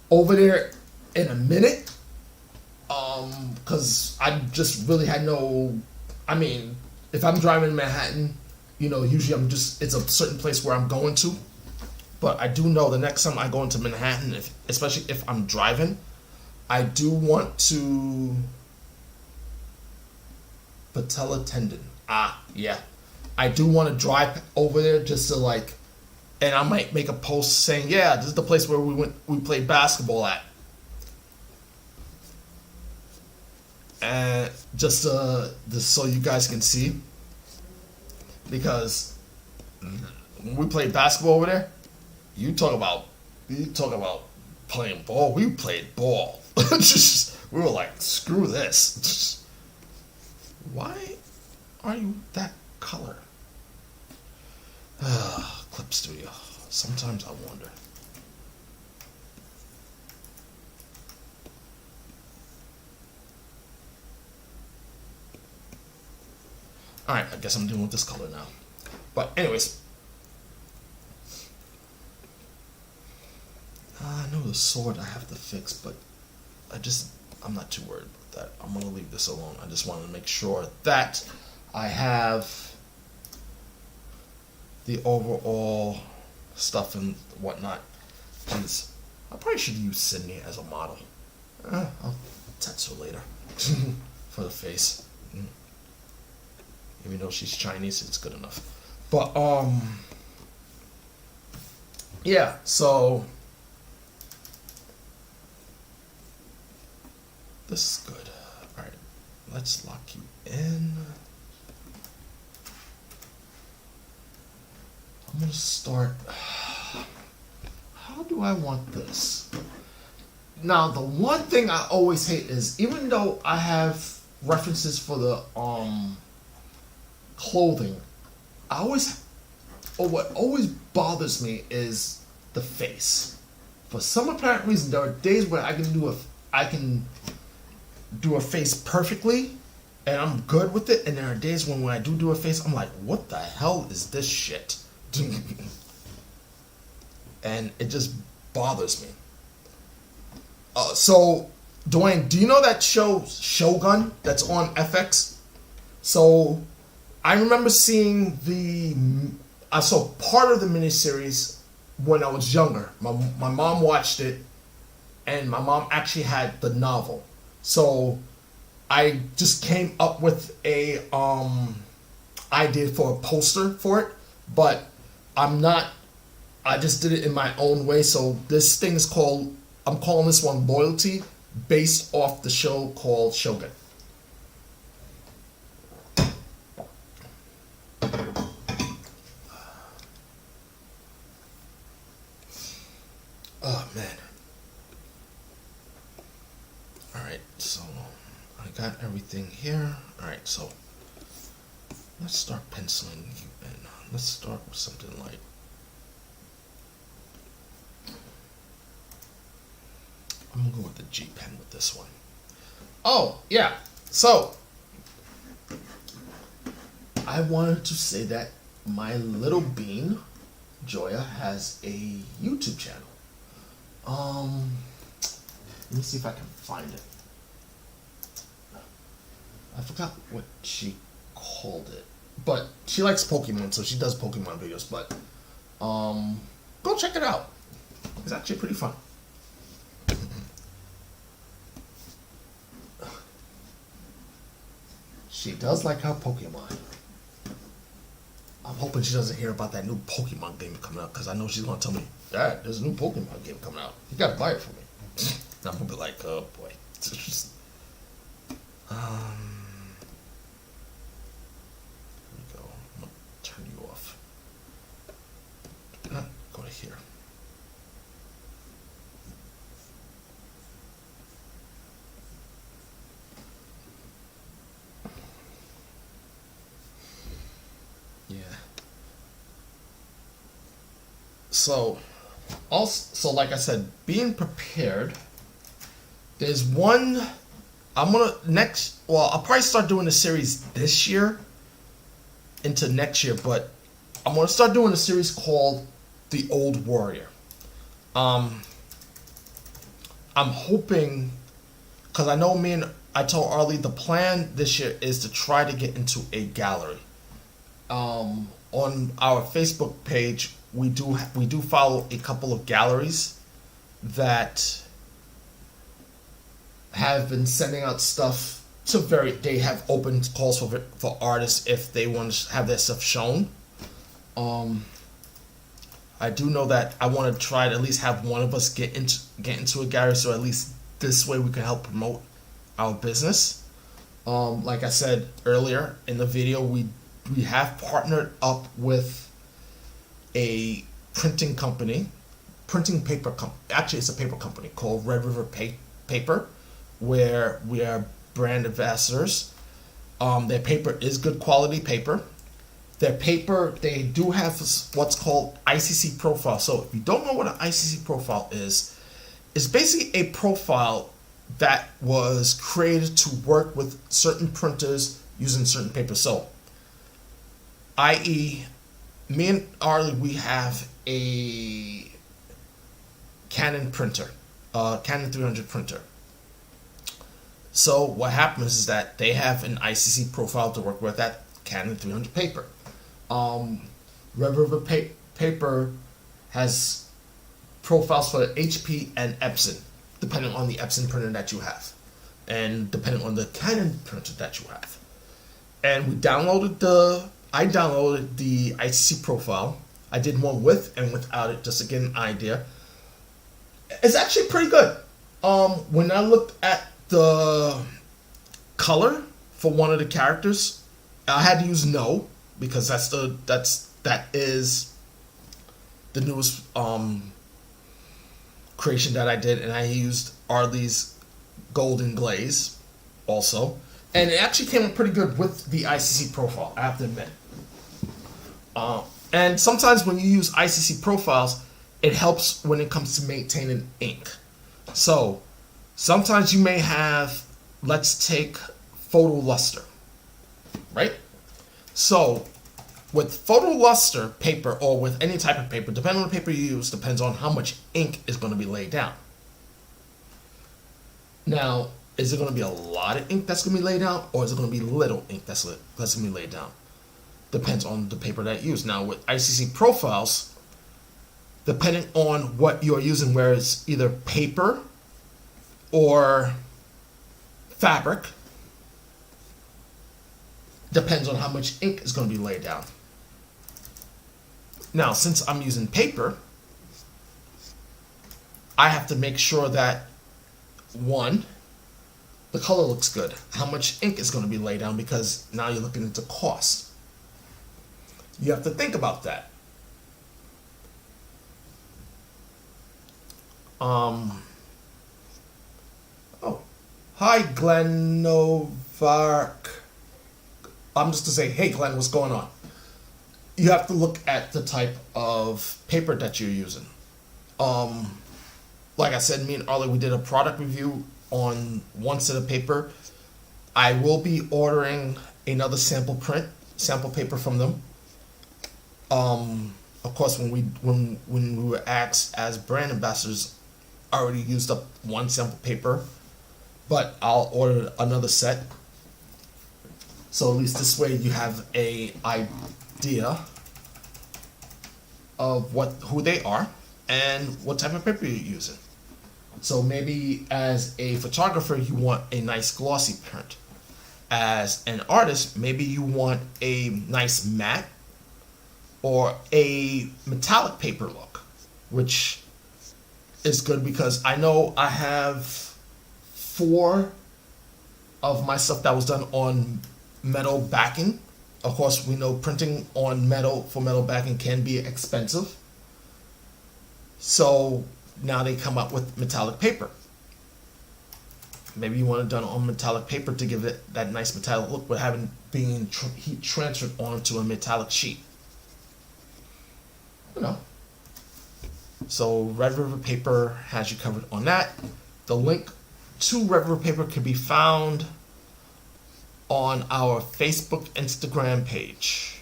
over there in a minute. Because I just really had if I'm driving in Manhattan, usually it's a certain place where I'm going to. But I do know the next time I go into Manhattan, especially if I'm driving, I do want to patella tendon. Yeah. I do want to drive over there just to and I might make a post saying, yeah, this is the place where we played basketball at. And just so you guys can see, because when we played basketball over there, you talk about playing ball. We played ball. We were like, screw this. Why are you that color? Clip Studio. Sometimes I wonder. Alright, I guess I'm dealing with this color now. But anyways. I know the sword I have to fix, but I'm not too worried about that. I'm going to leave this alone. I just wanted to make sure that I have the overall stuff and whatnot. Because I probably should use Sydney as a model. I'll text her later for the face. Even though she's Chinese, it's good enough. But, yeah, so this is good. Alright, let's lock you in. I'm gonna start. How do I want this? Now, the one thing I always hate is, even though I have references for the, clothing, what always bothers me is the face. For some apparent reason, there are days where I can do a face perfectly and I'm good with it, and there are days when I do a face, I'm like, what the hell is this shit? And it just bothers me. So Dwayne, do you know that show Shogun that's on FX? So I remember seeing I saw part of the miniseries when I was younger. My mom watched it, and my mom actually had the novel. So I just came up with a idea for a poster for it, but I just did it in my own way. So this thing is I'm calling this one Loyalty, based off the show called Shogun. Oh man. Alright, so I got everything here. Alright, so let's start penciling you in. Let's start with something light. I'm gonna go with the G pen with this one. Oh, yeah. So I wanted to say that my little bean, Joya, has a YouTube channel. Let me see if I can find it. I forgot what she called it, but she likes Pokemon, so she does Pokemon videos. But go check it out. It's actually pretty fun. She does like her Pokemon. I'm hoping she doesn't hear about that new Pokemon game coming out, because I know she's going to tell me, Dad, there's a new Pokemon game coming out. You got to buy it for me. And I'm going to be like, oh boy. Here we go. I'm going to turn you off. Go to here. Yeah. So, also, like I said, being prepared. There's one. I'm gonna I'll probably start doing the series this year into next year, but I'm gonna start doing a series called The Old Warrior. I'm hoping, because I know I told Arlie the plan this year is to try to get into a gallery. On our Facebook page, we do follow a couple of galleries that have been sending out stuff to they have open calls for artists if they want to have their stuff shown. I do know that I want to try to at least have one of us get into a gallery, so at least this way we can help promote our business. Like I said earlier in the video, we have partnered up with a printing paper company. Actually, it's a paper company called Red River Paper, where we are brand ambassadors. Their paper is good quality paper. Their paper, they do have what's called ICC profile. So if you don't know what an ICC profile is, it's basically a profile that was created to work with certain printers using certain paper. So, i.e., me and Arlie, we have a Canon printer, Canon 300 printer. So what happens is that they have an ICC profile to work with that Canon 300 paper. Red River Paper has profiles for HP and Epson, depending on the Epson printer that you have, and depending on the Canon printer that you have. And I downloaded the ICC profile. I did one with and without it, just to get an idea. It's actually pretty good. When I looked at the color for one of the characters, I had to use No, because that is the newest creation that I did, and I used Arlie's Golden Glaze also, and it actually came out pretty good with the ICC profile, I have to admit. And sometimes when you use ICC profiles, it helps when it comes to maintaining ink. So sometimes you may have, let's take photo luster, right? So with photo luster paper, or with any type of paper, depending on the paper you use, depends on how much ink is going to be laid down. Now, is it going to be a lot of ink that's going to be laid down, or is it going to be little ink that's going to be laid down? Depends on the paper that you use. Now, with ICC profiles, depending on what you're using, where it's either paper or fabric, depends on how much ink is going to be laid down. Now, since I'm using paper, I have to make sure that, one, the color looks good. How much ink is going to be laid down, because now you're looking into cost. You have to think about that. Oh, hi, Glenn Novark. I'm just to say, hey, Glenn, what's going on? You have to look at the type of paper that you're using. Like I said, me and Arlie, we did a product review on one set of paper. I will be ordering another sample paper from them. Of course, when we were asked as brand ambassadors, I already used up one sample paper, but I'll order another set. So at least this way you have a idea of who they are and what type of paper you're using. So maybe as a photographer, you want a nice glossy print. as an artist, maybe you want a nice matte or a metallic paper look, which is good because I know I have 4 of my stuff that was done on metal backing. Of course, we know printing on metal for metal backing can be expensive. So now they come up with metallic paper. Maybe you want it done on metallic paper to give it that nice metallic look without having being heat transferred onto a metallic sheet. You know. So Red River Paper has you covered on that. The link to Red River Paper can be found on our Facebook, Instagram page.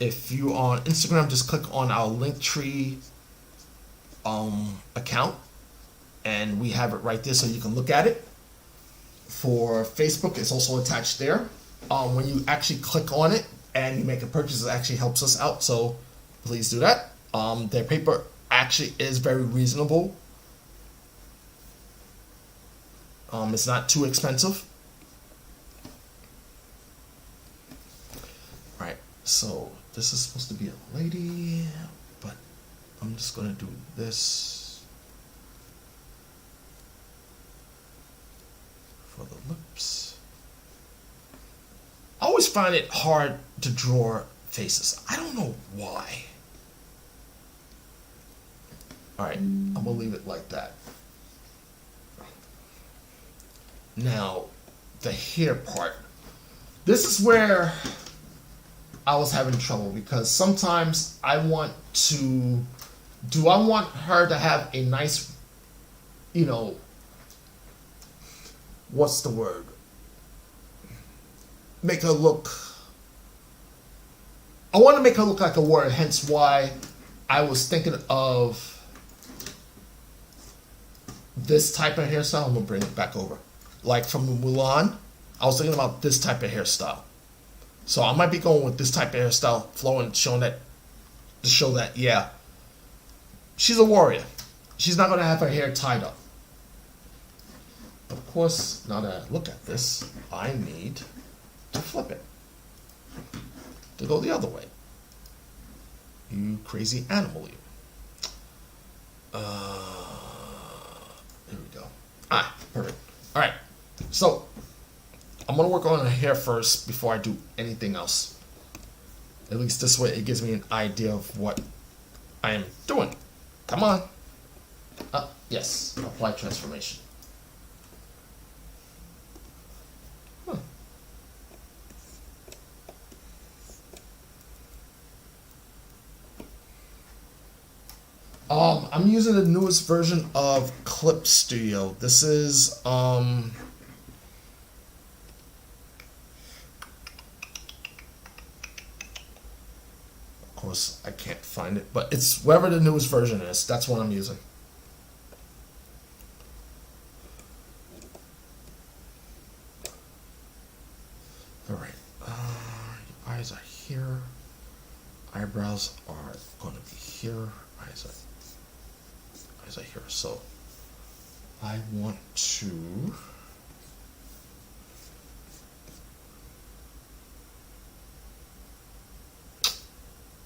If you are on Instagram, just click on our Linktree account, and we have it right there so you can look at it. For Facebook, it's also attached there. When you actually click on it and you make a purchase, it actually helps us out, so please do that. Their paper actually is very reasonable. It's not too expensive. Right, so this is supposed to be a lady, but I'm just gonna do this for the lips. I always find it hard to draw faces. I don't know why. Alright, I'm gonna leave it like that. Now, the hair part. This is where I was having trouble because sometimes I want to... Do I want her to have a nice, you know, what's the word? Make her look... I want to make her look like a warrior, hence why I was thinking of this type of hairstyle. I'm going to bring it back over. Like from Mulan, I was thinking about this type of hairstyle. So I might be going with this type of hairstyle, flowing, showing that, to show that, yeah, she's a warrior. She's not going to have her hair tied up. Of course, now that I look at this, I need to flip it to go the other way. You crazy animal, you. There we go. Ah, perfect. All right. So, I'm going to work on her hair first before I do anything else. At least this way it gives me an idea of what I am doing. Come on. Yes. Apply transformation. Huh. I'm using the newest version of Clip Studio. This is of course I can't find it, but it's whatever the newest version is. That's what I'm using. All right. Your eyes are here. Eyebrows are going to be here. Eyes are here. So I want to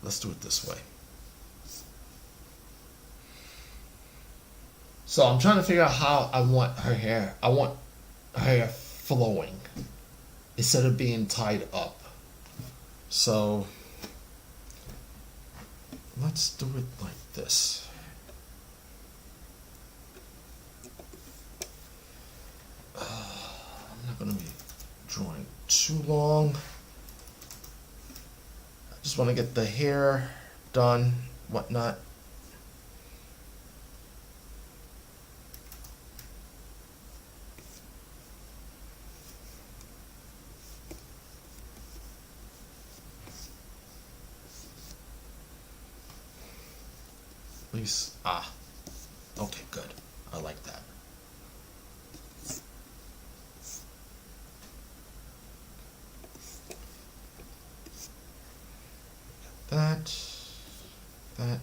let's do it this way. So I'm trying to figure out how I want her hair. I want her hair flowing instead of being tied up. So let's do it like this. I'm not going to be drawing too long. I just want to get the hair done, whatnot. At least, okay, good. I like that. That, and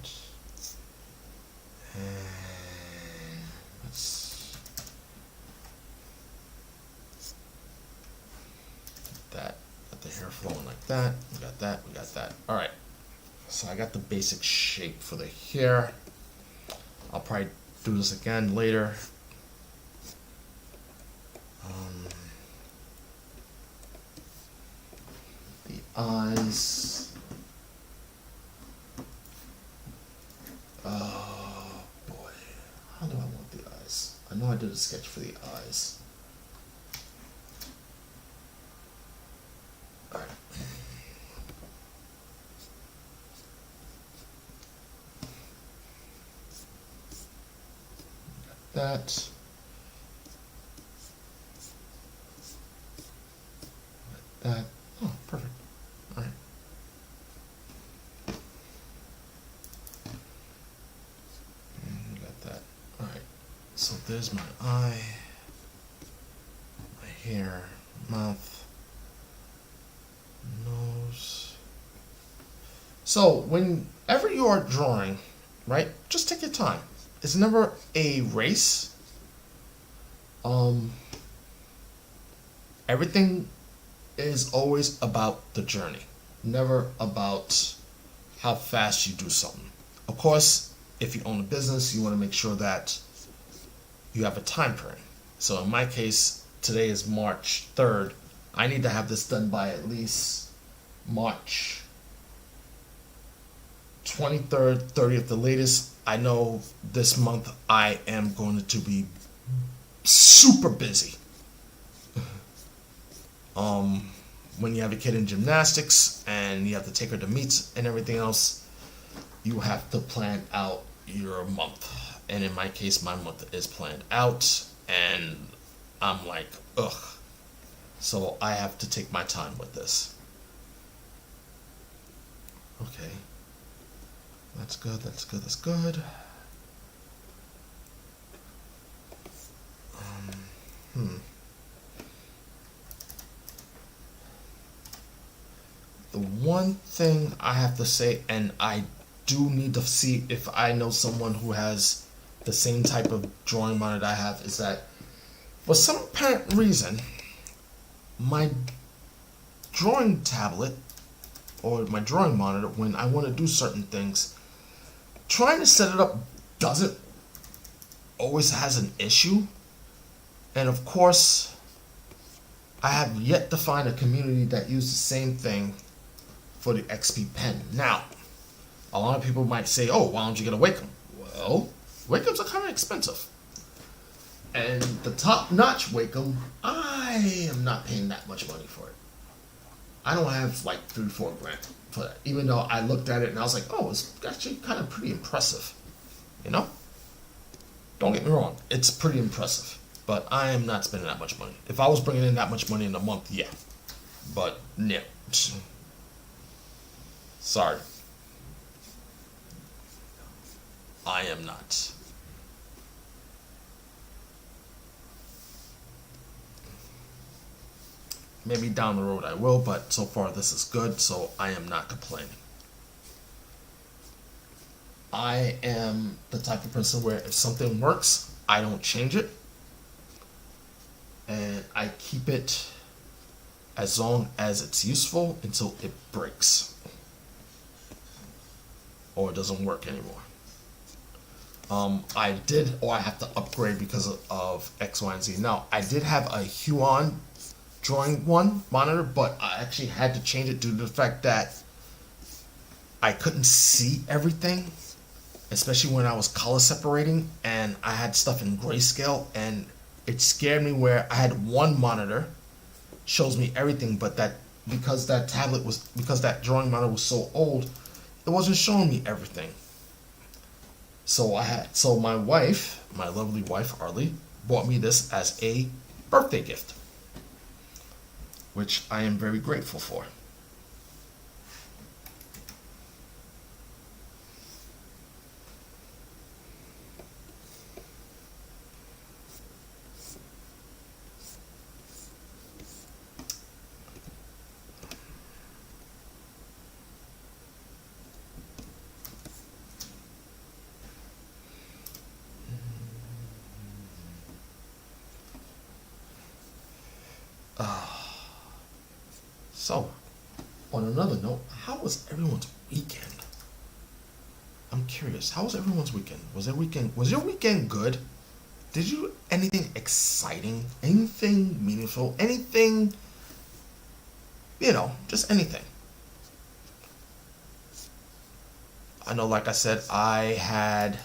let's that. Got the hair flowing like that. We got that. We got that. All right. So I got the basic shape for the hair. I'll probably do this again later. The eyes. Oh boy. How do I want the eyes? I know I did a sketch for the eyes. Alright. That. That. Oh, perfect. Alright. And we got that. Alright. So there's my eye, my hair, mouth, nose. So whenever you are drawing, right, just take your time. It's never a race. Everything is always about the journey, never about how fast you do something. Of course, if you own a business, you want to make sure that you have a time frame. So in my case, today is March 3rd. I need to have this done by at least March 23rd, 30th, the latest. I know this month I am going to be super busy. When you have a kid in gymnastics and you have to take her to meets and everything else, you have to plan out your month. And in my case, my month is planned out, and I'm like, ugh. So I have to take my time with this. Okay. That's good, that's good, that's good. The one thing I have to say, and I do need to see if I know someone who has the same type of drawing monitor I have, is that for some apparent reason, my drawing tablet or my drawing monitor, when I want to do certain things, trying to set it up doesn't always has an issue. And of course, I have yet to find a community that uses the same thing for the XP pen. Now, a lot of people might say, oh, why don't you get a Wacom? Well, Wacoms are kind of expensive. And the top-notch Wacom, I am not paying that much money for it. I don't have like $3-4 grand for that. Even though I looked at it and I was like, oh, it's actually kind of pretty impressive. You know? Don't get me wrong, it's pretty impressive. But I am not spending that much money. If I was bringing in that much money in a month, yeah. But no. Sorry. I am not. Maybe down the road I will, but so far this is good, so I am not complaining. I am the type of person where if something works, I don't change it. And I keep it as long as it's useful until it breaks or it doesn't work anymore. I have to upgrade because of X, Y, and Z. Now, I did have a Huion drawing one monitor, but I actually had to change it due to the fact that I couldn't see everything, especially when I was color separating, and I had stuff in grayscale, and it scared me where I had one monitor shows me everything, but because that drawing monitor was so old, it wasn't showing me everything. So my wife, my lovely wife Arlie, bought me this as a birthday gift, which I am very grateful for. So, on another note, how was everyone's weekend? I'm curious. How was everyone's weekend? Was your weekend good? Did you anything exciting? Anything meaningful? Anything, just anything. I know, like I said, I had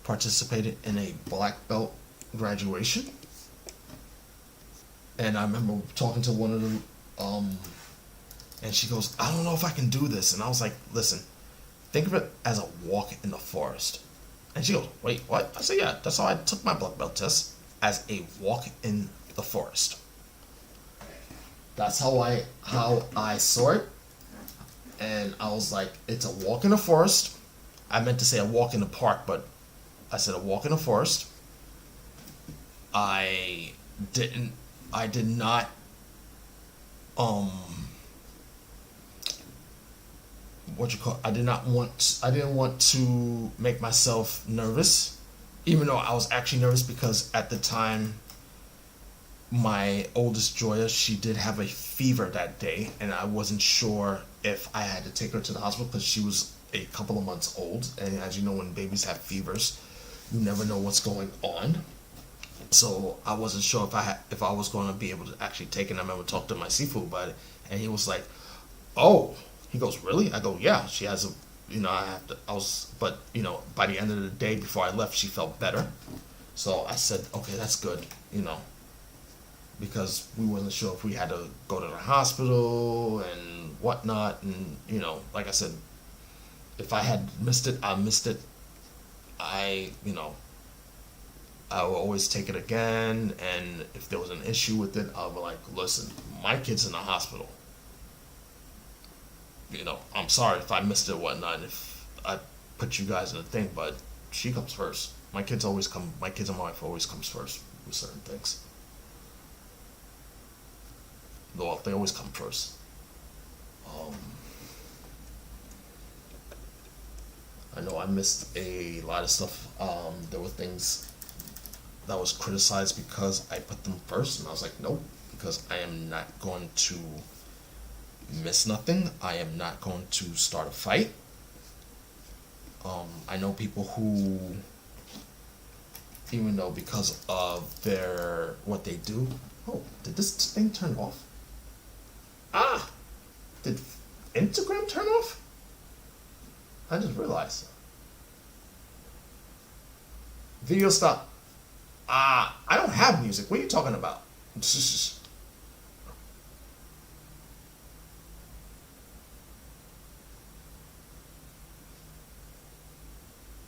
participated in a black belt graduation. And I remember talking to one of them, and she goes, I don't know if I can do this. And I was like, listen, think of it as a walk in the forest. And she goes, wait, what? I said, yeah, that's how I took my black belt test, as a walk in the forest. That's how I saw it. And I was like, it's a walk in the forest. I meant to say a walk in the park, but I said a walk in the forest. I did not I didn't want to make myself nervous, even though I was actually nervous because at the time my oldest Joya, she did have a fever that day, and I wasn't sure if I had to take her to the hospital because she was a couple of months old, and as you know, when babies have fevers, you never know what's going on. So I wasn't sure if I was going to be able to actually take it. And I remember talking to my seafood about it, and he was like, "Oh," he goes, "Really?" I go, "Yeah, she has a, but by the end of the day before I left, she felt better." So I said, "Okay, that's good," because we wasn't sure if we had to go to the hospital and whatnot, and like I said, if I had missed it, I missed it. I will always take it again, and if there was an issue with it, I'll be like, listen, my kid's in the hospital. I'm sorry if I missed it or whatnot, if I put you guys in the thing, but she comes first. My kids and my wife always comes first with certain things. Though they always come first. I know I missed a lot of stuff. There were things that was criticized because I put them first, and I was like, nope, because I am not going to miss nothing. I am not going to start a fight. I know people who, even though because of what they do. Oh, did this thing turn off? Did Instagram turn off? I just realized. Video stop. I don't have music. What are you talking about?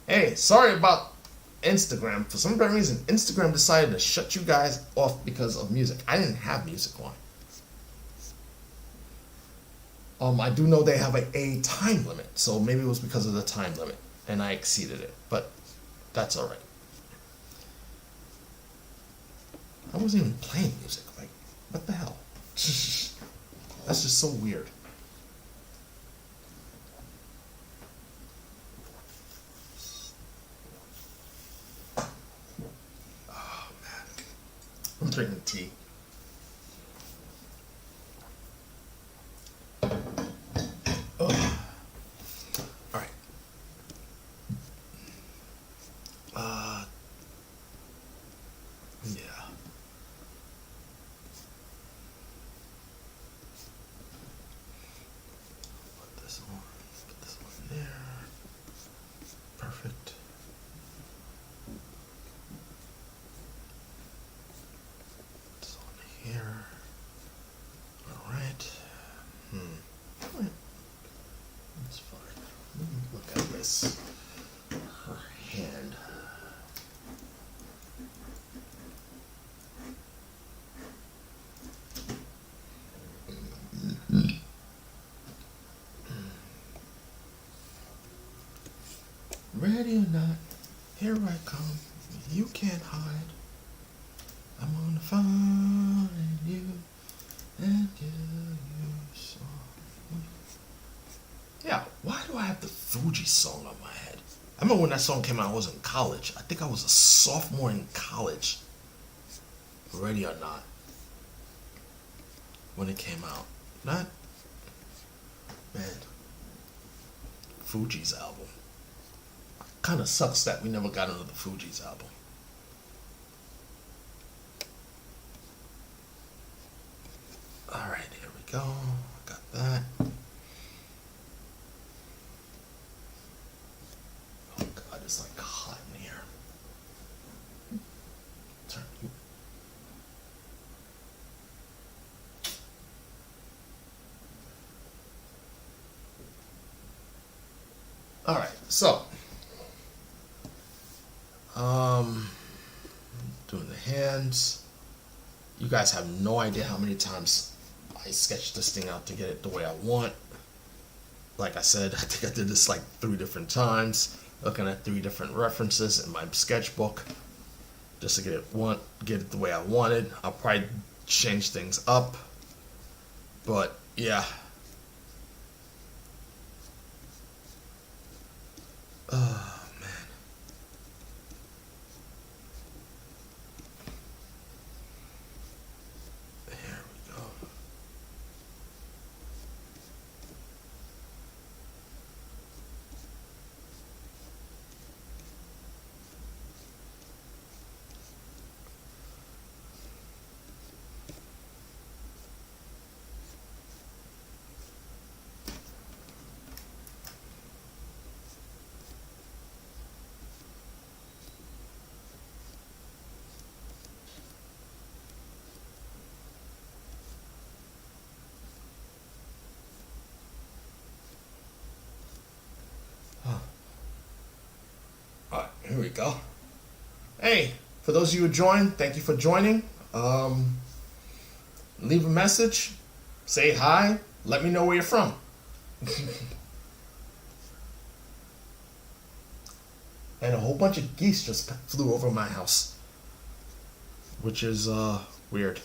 Hey, sorry about Instagram. For some reason, Instagram decided to shut you guys off because of music. I didn't have music on. I do know they have a time limit, so maybe it was because of the time limit, and I exceeded it, but that's alright. I wasn't even playing music. Like, what the hell? That's just so weird. Oh, man. I'm drinking tea. Alright. Yeah. Put this one there. Perfect. This on here. Alright. That's fine. Let me look at this. Her hand. Ready or not, here I come. You can't hide. I'm gonna find you and kill you softly. Yeah, why do I have the Fuji song on my head? I remember when that song came out, I was in college. I think I was a sophomore in college. Ready or not. when it came out. Not man. Fuji's album. Kind of sucks that we never got another Fuji's album. All right, here we go. Got that. Oh God, it's like hot in here. Turn. All right, so doing the hands. You guys have no idea how many times I sketched this thing out to get it the way I want. Like I said, I think I did this like 3 different times, looking at 3 different references in my sketchbook just to get it the way I wanted. I'll probably change things up, but yeah. Oh man. There we go. Alright, here we go. Hey, for those of you who joined, thank you for joining. Leave a message, say hi, let me know where you're from. And a whole bunch of geese just flew over my house, which is weird.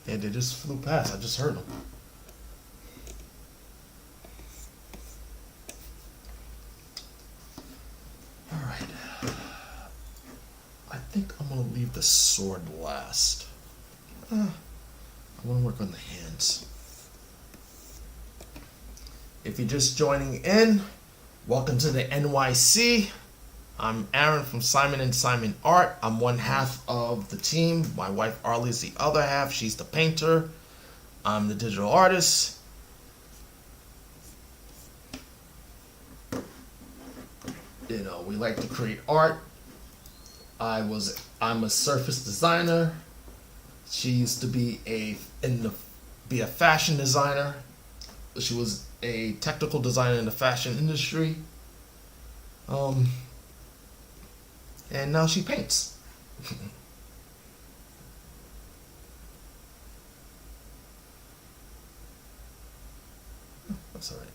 And they just flew past. I just heard them. All right. I think I'm gonna leave the sword last. I want to work on the hands. If you're just joining in, welcome to the NYC. I'm Aaron from Simon and Simon Art. I'm one half of the team. My wife Arlie is the other half. She's the painter. I'm the digital artist. You know, we like to create art. I'm a surface designer. She used to be a fashion designer. She was a technical designer in the fashion industry. And now she paints. That's all right.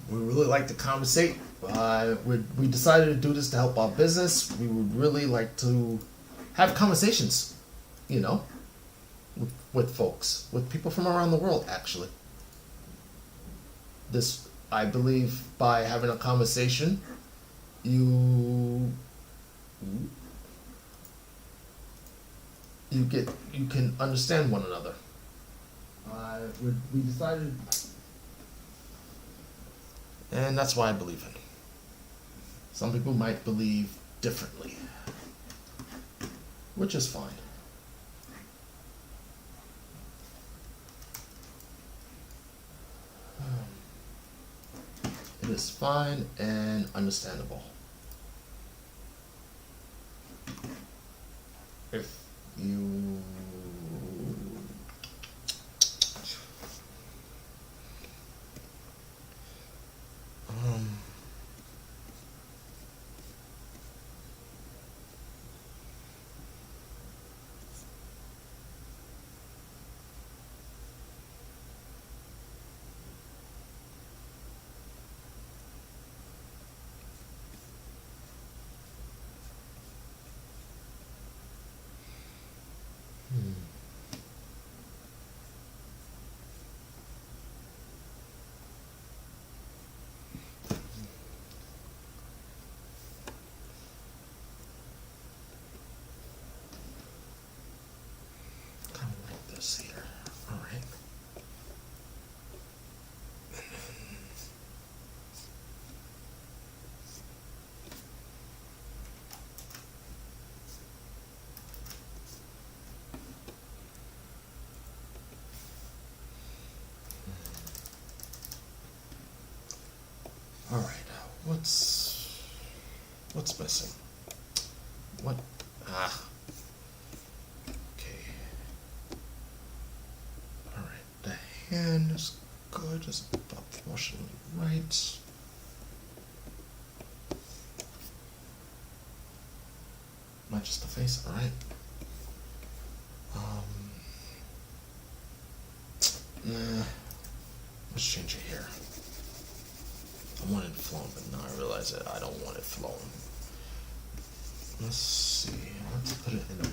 We really like to conversate. We decided to do this to help our business. We would really like to have conversations, you know, with folks, with people from around the world, actually. This, I believe, by having a conversation, you can understand one another. We decided, and that's why I believe in. Some people might believe differently, which is fine. It is fine and understandable. If you this here. All right. All right. What's missing? What? Ah. Okay. All right. The hand is good. It's about proportionally right. Not just the face. All right. Nah. Let's change it here. I want it flown, but now I realize that I don't want it flown. Let's see. Let's put it in a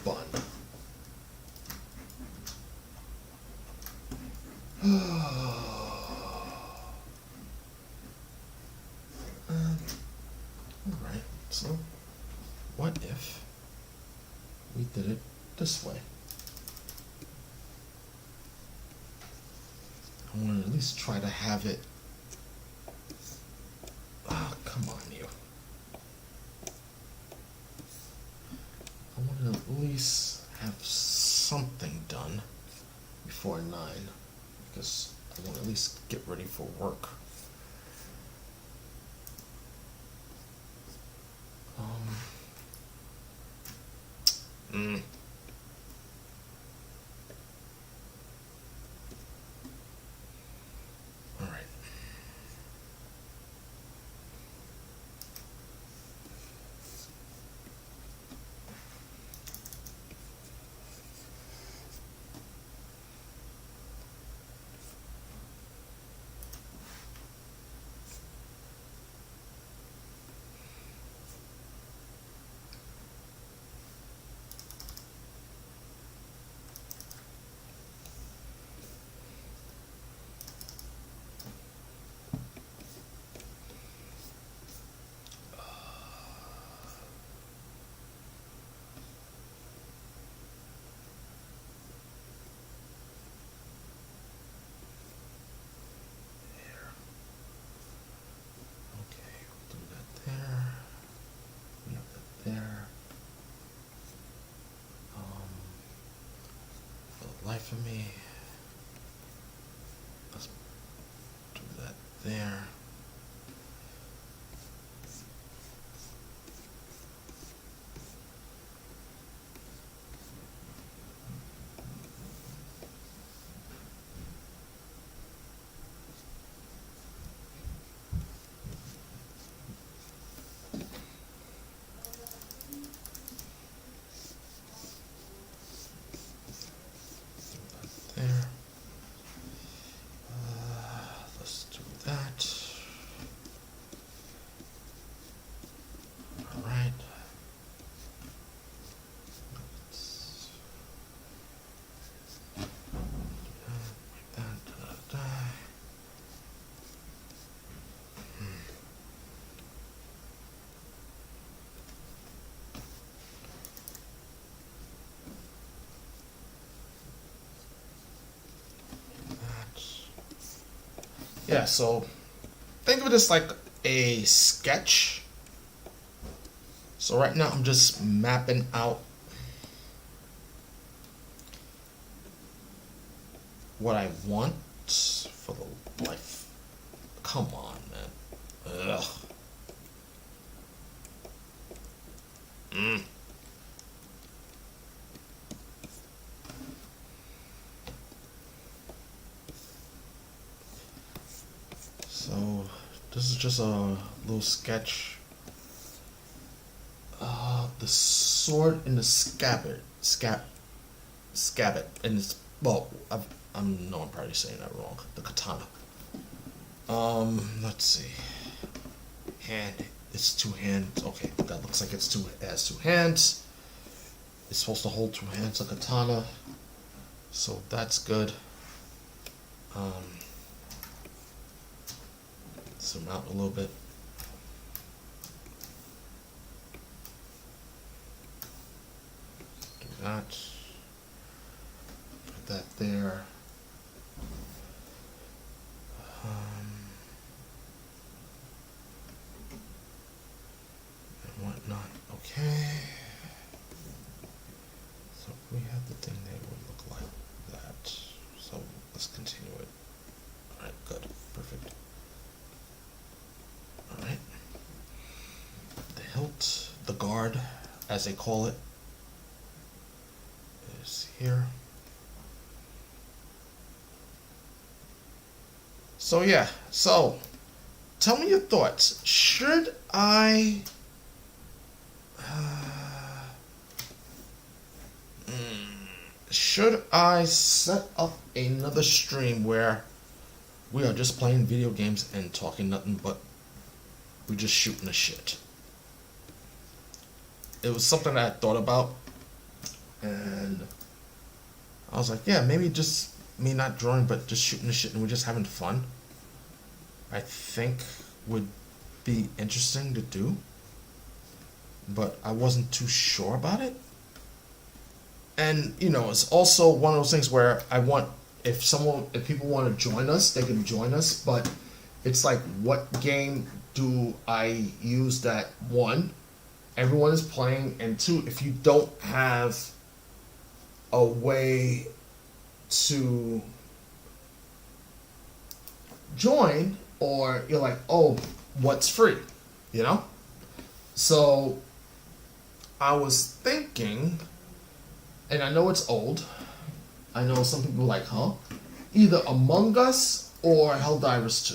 bun. Alright, so what if we did it this way? I want to at least try to have it. Ah, come on, you. I want to at least have something done before 9, because I want to at least get ready for work. Mm. All right. For me, let's do that there. Let's do that. All right. Let's do that, like that. Yeah, so think of it as like a sketch. So right now I'm just mapping out what I want for the life. Come on, man. Ugh. So this is just a little sketch. The sword in the scabbard, and it's well. I'm probably saying that wrong. The katana. Let's see. Hand. It's 2 hands. Okay, that looks like it has 2 hands. It's supposed to hold 2 hands. A katana. So that's good. Zoom out a little bit. Do that. that there. And whatnot. Okay. So we have the thing that would look like that. So let's continue it. Alright, good. Perfect. Alright. The hilt, the guard, as they call it, is here. So yeah, so tell me your thoughts. Should I set up another stream where we are just playing video games and talking nothing but we're just shooting the shit? It was something that I thought about, and I was like, yeah, maybe just me not drawing but just shooting the shit and we're just having fun. I think would be interesting to do, but I wasn't too sure about it. And you know, it's also one of those things where I want, if people want to join us, they can join us, but it's like, what game do I use that, one, everyone is playing, and two, if you don't have a way to join, or you're like, oh, what's free, you know? So I was thinking, and I know it's old, I know some people are like, huh? Either Among Us or Helldivers 2.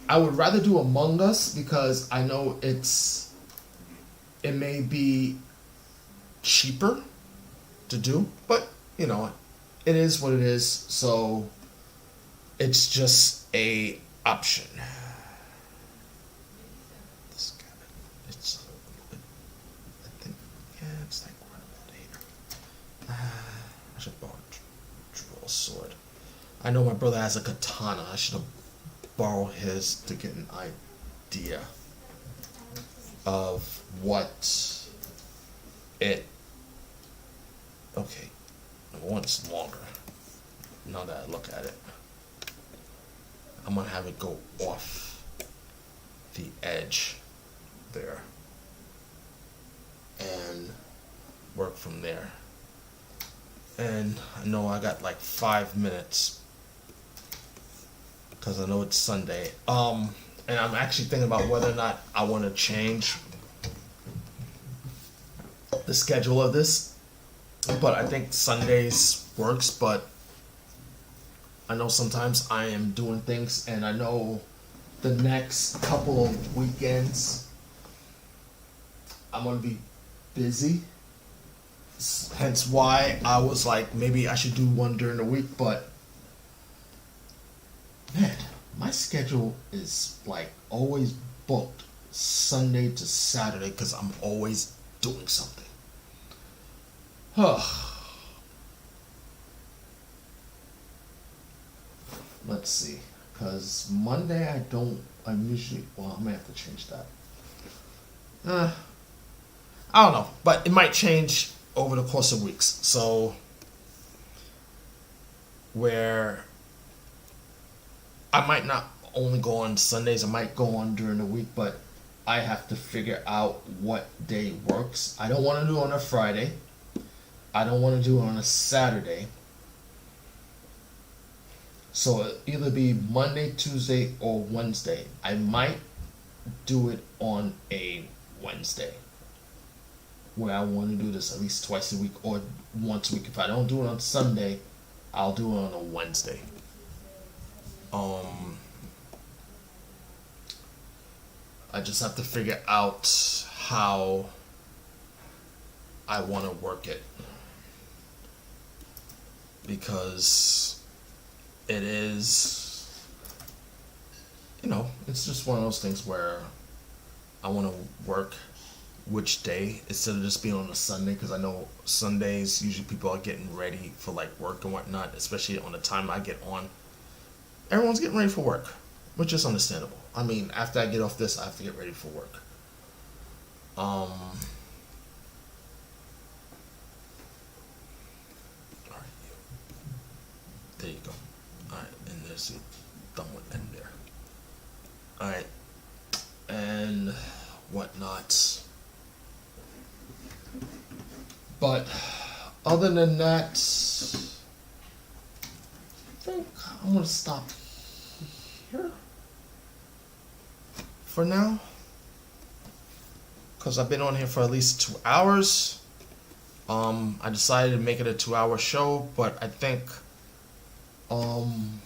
I would rather do Among Us because I know it may be cheaper to do, but you know, it is what it is, so it's just a option. This guy, I think, yeah, it's like right about here. I should borrow a sword. I know my brother has a katana. I should have borrowed his to get an idea of what it. Okay, number one, it's longer. Now that I look at it, I'm gonna have it go off the edge there and work from there. And I know I got like 5 minutes because I know it's Sunday. And I'm actually thinking about whether or not I want to change the schedule of this. But I think Sundays works, but I know sometimes I am doing things, and I know the next couple of weekends I'm going to be busy. Hence why I was like, maybe I should do one during the week, but man, my schedule is like always booked Sunday to Saturday because I'm always doing something. Let's see, because Monday I'm usually, well, I may have to change that. I don't know, but it might change over the course of weeks. So, where I might not only go on Sundays, I might go on during the week, but I have to figure out what day works. I don't want to do it on a Friday. I don't want to do it on a Saturday. So it'll either be Monday, Tuesday, or Wednesday. I might do it on a Wednesday, where I want to do this at least twice a week or once a week. If I don't do it on Sunday, I'll do it on a Wednesday. I just have to figure out how I want to work it, because it is, you know, it's just one of those things where I want to work which day instead of just being on a Sunday, because I know Sundays usually people are getting ready for like work and whatnot, especially on the time I get on. Everyone's getting ready for work, which is understandable. I mean, after I get off this, I have to get ready for work. Alright. see, done with end there. Alright. And whatnot. But other than that, I think I'm gonna stop here for now, because I've been on here for at least 2 hours. I decided to make it a 2-hour show, but I think I'm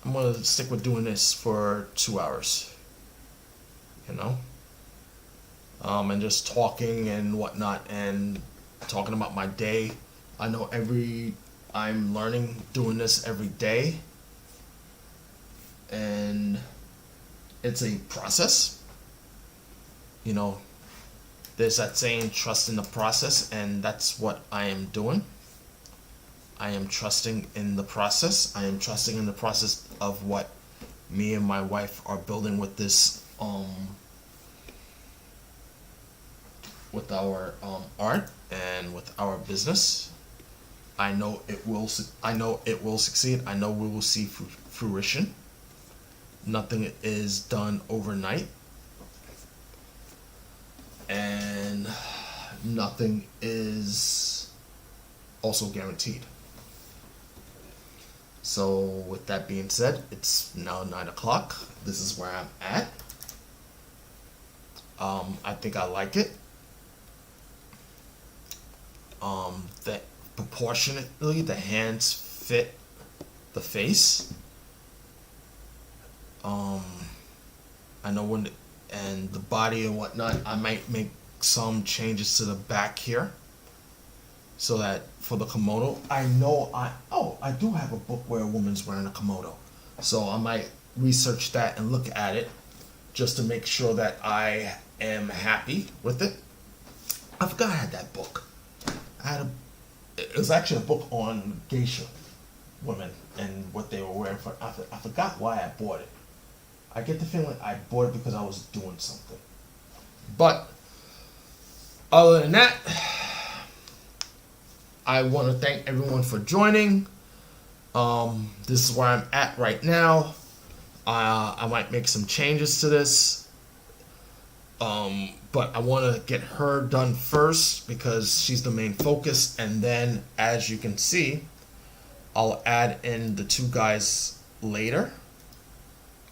gonna stick with doing this for 2 hours, you know, and just talking and whatnot, and talking about my day. I know I'm learning doing this every day, and it's a process, you know. There's that saying, trust in the process, and that's what I am doing. I am trusting in the process. I am trusting in the process of what me and my wife are building with this, with our art and with our business. I know it will succeed. I know we will see fruition. Nothing is done overnight, and nothing is also guaranteed. So with that being said, it's now 9 o'clock. This is where I'm at. I think I like it. That proportionately the hands fit the face. I know and the body and whatnot, I might make some changes to the back here, so that for the kimono, I do have a book where a woman's wearing a kimono, so I might research that and look at it just to make sure that I am happy with it. I forgot I had that book. It was actually a book on geisha women and what they were wearing for. I forgot why I bought it. I get the feeling I bought it because I was doing something. But other than that, I want to thank everyone for joining. This is where I'm at right now. I might make some changes to this. But I want to get her done first because she's the main focus. And then, as you can see, I'll add in the two guys later,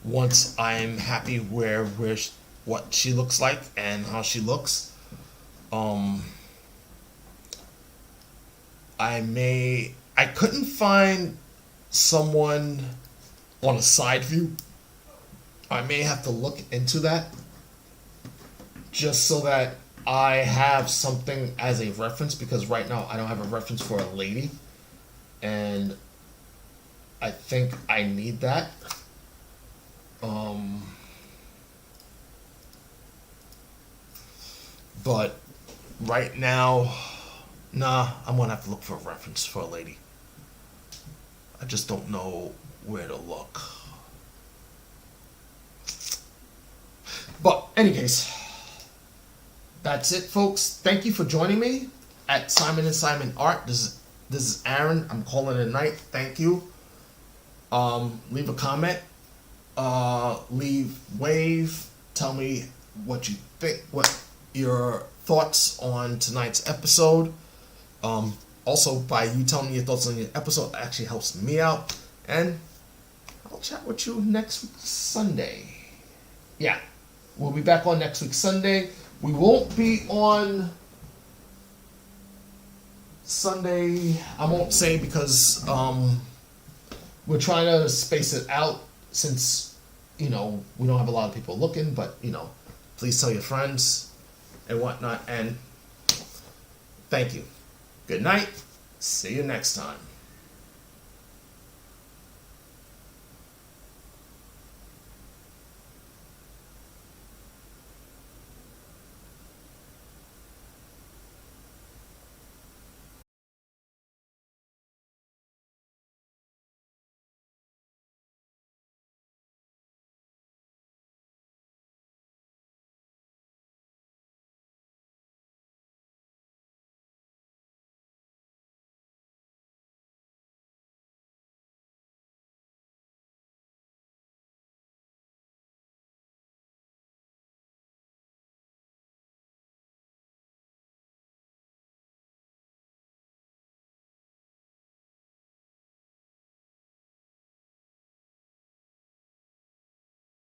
once I'm happy what she looks like and how she looks. I couldn't find someone on a side view. I may have to look into that, just so that I have something as a reference, because right now I don't have a reference for a lady, and I think I need that. But right now, nah, I'm gonna have to look for a reference for a lady. I just don't know where to look. But any case, that's it, folks. Thank you for joining me at Simon and Simon Art. This is Aaron. I'm calling it a night. Thank you. Leave a comment. Leave wave. Tell me what you think. What your thoughts on tonight's episode. Also, by you telling me your thoughts on your episode, actually helps me out. And I'll chat with you next week, Sunday. Yeah, we'll be back on next week, Sunday. We won't be on Sunday. I won't say, because we're trying to space it out, since, we don't have a lot of people looking. But, please tell your friends and whatnot. And thank you. Good night. See you next time.